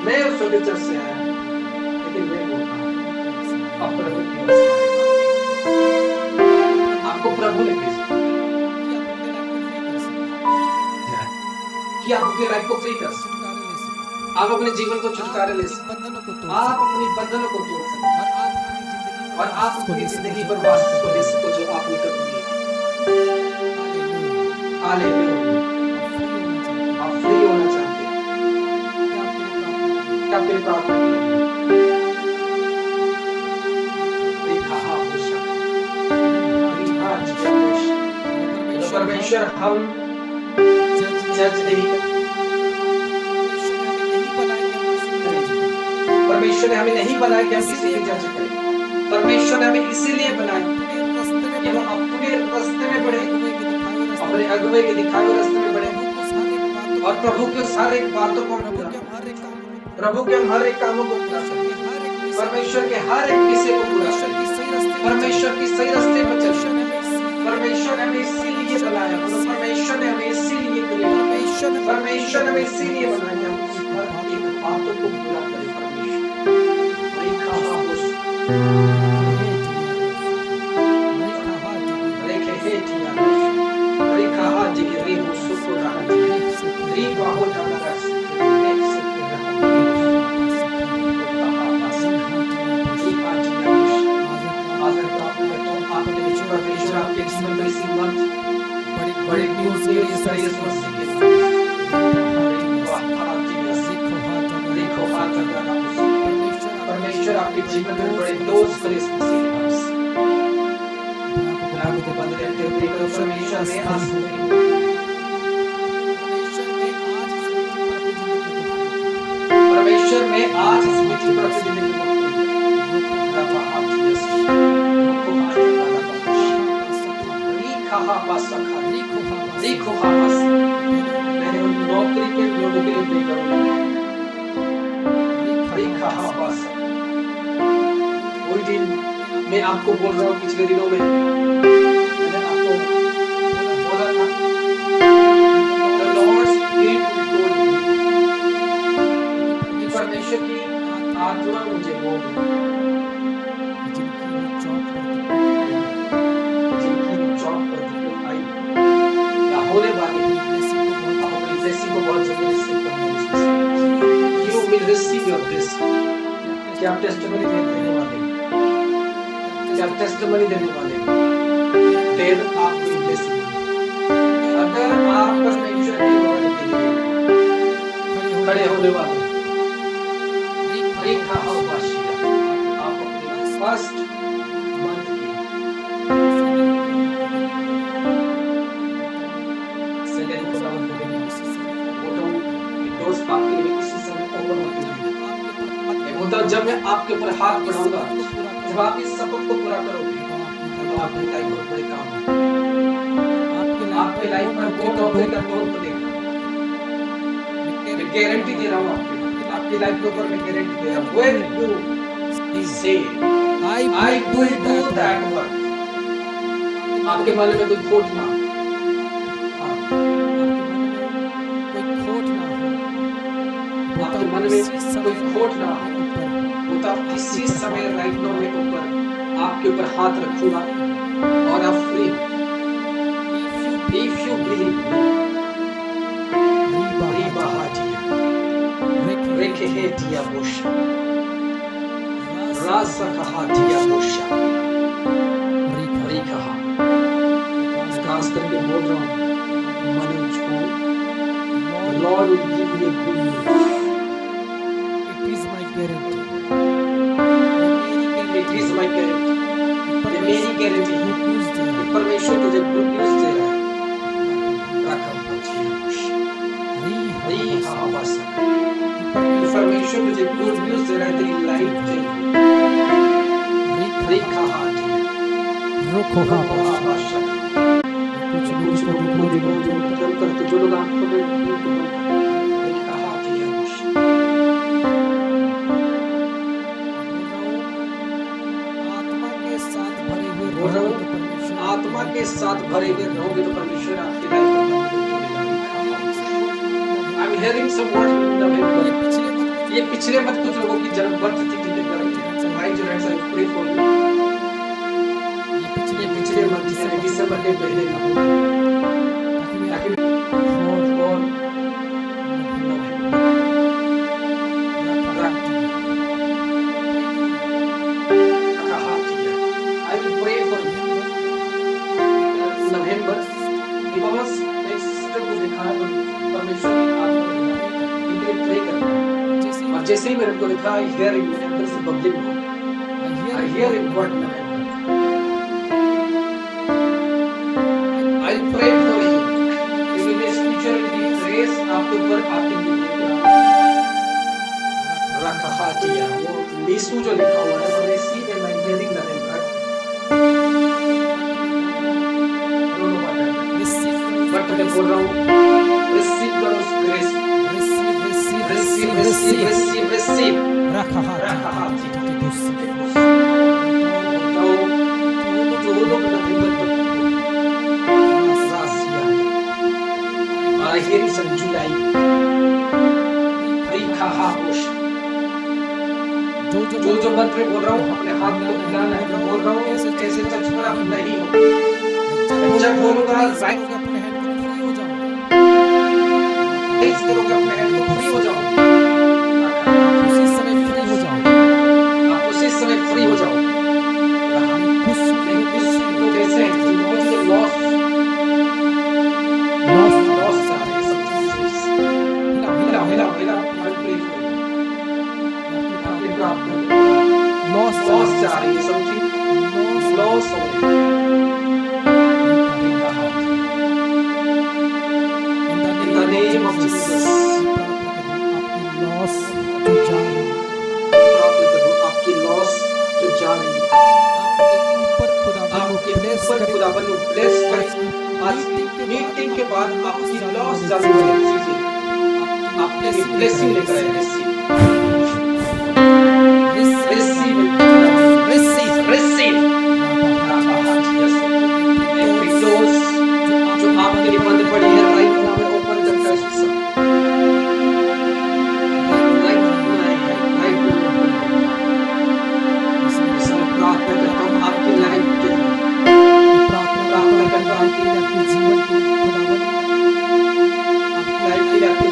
मैं उस छोटे चर्च से आया, लेकिन मैं बोलता हूं अब प्रभु की बस आपको प्रभु ने भेजा कि आप अपनी लाइफ को फ्री कर सकते, आप अपने जीवन को छुटकारे ले सकते, आप अपनी बंधनों को तोड़ सकते और आप अपनी जिंदगी पर वास्तव को ले सकते जो आपने कभी किया। हालेलुया। आप फ्री होना चाहते हैं, क्या मेरी प्रार्थना करें? परमेश्वर हम जज नहीं, परमेश्वर ने हमें नहीं बनाया कि हम किसी की जज करें। परमेश्वर ने हमें इसीलिए बनाया कि हम अपने रास्ते में बढ़े, अपने अगुवे के दिखाए हुए रास्ते में बढ़े और प्रभु के सारे बातों को पूरा, प्रभु के हम हर एक कामों को पूरा करें, परमेश्वर के हर एक विषय को पूरा करें, परमेश्वर की सही रास्ते पर चलें। परमेश्वर ने हमें इसीलिए बनाया, परमेश्वर ने हमें इसीलिए किया, परमेश्वर ने हमें इसीलिए बनाया कि हम उसकी हर एक बातों को पूरा करें। परमेश्वर आपके जीवन में इसी मंथ बड़े गुड न्यूज़ का यीशु मसीह के परमेश्वर आपके जीवन में बड़े दोस्त करे यीशु मसीह के नाम से। आपको बंद करके परमेश्वर ने परमेश्वर में आज इस मीठी प्रभु जिंदगी को मैंने उन नौकरी के लोगों के लिए वही दिन मैं आपको बोल रहा हूँ, पिछले दिनों में मैंने आपको बोला था The Lord's Spirit told me, परमेश्वर की आत्मा मुझे बोल होने वाली को बहुत जल्दी रिसीव करना है। You will receive your blessing। क्या आप टेस्टिमनी देने वाले? क्या आप टेस्टिमनी देने वाले? देर आपको ब्लेसिंग। अगर आप परमेश्वर की वाणी के लिए खड़े होने वाले रेखा अवकाशिया, आप अपने फर्स्ट मंथ की सेकेंड को डाउन करेंगे। दोस्त आपके लिए किसी समय ओपन होते हैं। होता जब मैं आपके ऊपर हाथ बढ़ाऊंगा, जब आप इस शपथ को पूरा करोगे तो आपकी लाइफ में बड़े काम होंगे। आपके लाइफ में वो नौकरी का तौर बनेगा। मैं गारंटी दे रहा हूँ आपकी लाइफ के ऊपर मैं गारंटी दे रहा हूँ। When you say I will do that work, आपके मन में कोई खोट ना, आपके मन में कोई खोट ना हो, तो आप किसी समय राइट नाउ में ऊपर आपके ऊपर हाथ रखूंगा और आप free. If you believe, Rekehetia Bosha, Rasa Kahatia Bosha, Rikaha, खास करके बोल रहा हूँ मनोज को, the Lord will give you a good news. It is my guarantee. It is my guarantee. ये मेरी गारंटी है। परमेश्वर तुझे गुड न्यूज़ दे रहा है। परमेश्वर तुझे गुड न्यूज़ दे रहा है, तेरी लाइफ चेंज। कुछ करते जो लोग आंखों में आत्मा के साथ भरे हुए रहोगे तो परमेश्वर आपकी लाइफ में I am hearing some words in the Bible. ये पिछले मत कुछ लोगों की जन्म बर्थ तिथि के कारण भाई जो है आई प्रे फॉर यू। ये पिछले मत यानी दिसंबर के पहले ना हो ताकि और I will pray for you November because next sister को देखा है परमेश्वर की आत्मा इनके लिए प्रे करना। और जैसे ही मेरे को देखा आई हियर इन अंदर से बबलिंग हो, I hear in word November. I pray for you कि मे स्पिरिचुअलिटी ग्रेस आपके ऊपर आती हुई रखा दिया। वो नीसू जो लिखा हुआ है वो see am I hearing November. But मैं बोल रहा हूँ रिसीव करो grace, receive receive receive receive रखा जो लोग नवंबर आई हियर सम जुलाई रखा जो मंत्र बोल रहा हूँ अपने हाथ को हिलाना है। मैं बोल रहा हूँ ऐसे चर्च में आप नहीं हो। जब बोलूंगा राइट इस करोगे अपने हैंड को फ्री हो जाओ। उसी समय फ्री हो जाओ। आप उसी समय फ्री हो जाओ। कुछ लोग ऐसे हैं जिनको जो लॉस आ रहे हैं सब चीज़। हिला लॉस जा रही है सब चीज़। लॉस हो रही है। name of Jesus आपकी लॉस जो जा रही है आपके ऊपर खुदावन ने ब्लेस करे। आज मीटिंग के बाद आपकी लॉस जाने वाली चीजें आपके लिए ब्लेसिंग लेकर आए। रिसीव every doors जो आपके लिए बंद पड़ी है राइट नाउ में ओपन करता है। प्रार्थना करता हूँ आपकी लाइफ के लिए, प्रार्थना करता हूँ आपके जीवन को, आपकी लाइफ के लिए, आपके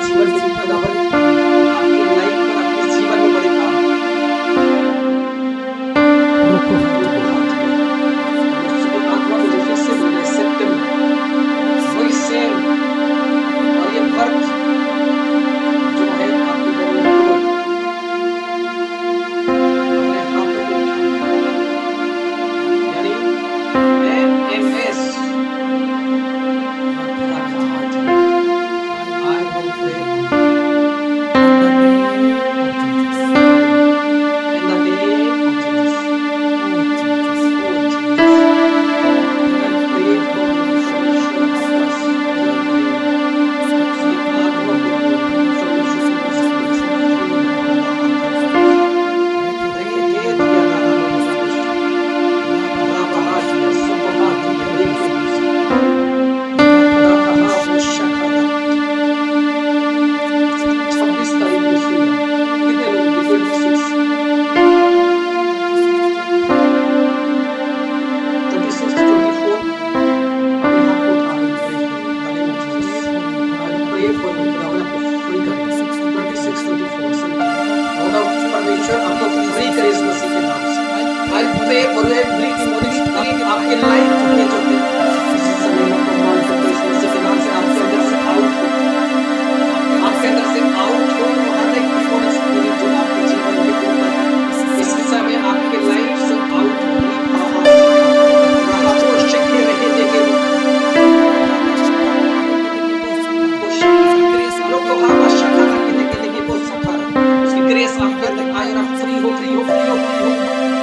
फ्री हो, फ्री हो, फ्री हो,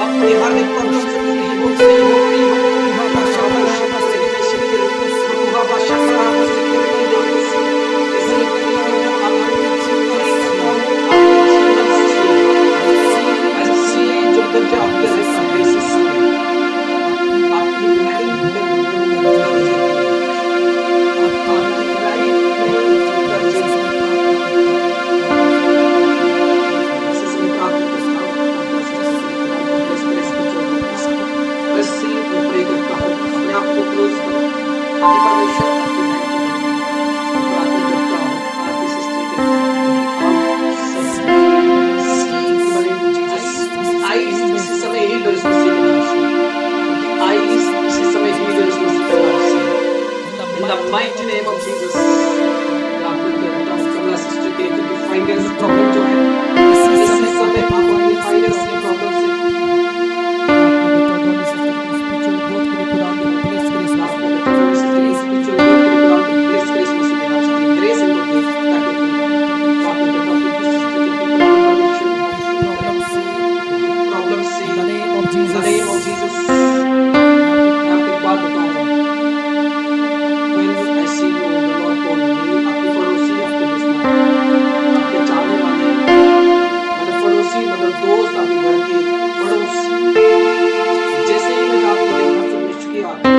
अपने हर एक प्रॉब्लम से फ्री हो, फ्री हो, फ्री हो। शाबाश, शाबाश, शाबाश, शाबाश, इसी फ्री हो, आपको फ्री करता हूँ आपके जीवन से। ऐसी जो कुछ आपके रहता है इसी समय आपकी लाइफ में दर्जे आपकी लाइफ में दर्जे ऐसे समय प्राप्त करता हूँ ऐसे मैं प्रे करता हूँ अपने आप को क्लोज करो आदि परमेश्वर आपकी लाइफ में प्रार्थना करता हूँ आपकी सिस्टर के आईज इसी समय ही दो मसीह के नाम से आईज इसी समय ही दो मसीह के नाम से in the mighty name of Jesus प्रार्थना करता हूँ कमला सिस्टर के क्योंकि फाइनेंस प्रॉब्लम जो है इसी समय आप अपनी फाइनेंस की प्रॉब्लम से दोस्त आपके घर के पड़ोसी जैसे ही मैंने आपको देखा तो निश्चय आता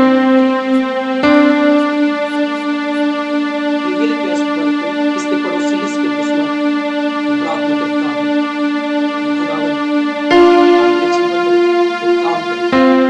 विल कैसे करते इसके पड़ोसी इसके दुश्मन प्रार्थना करता हूँ खुदावन आपके जीवन में वो काम करे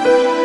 Bless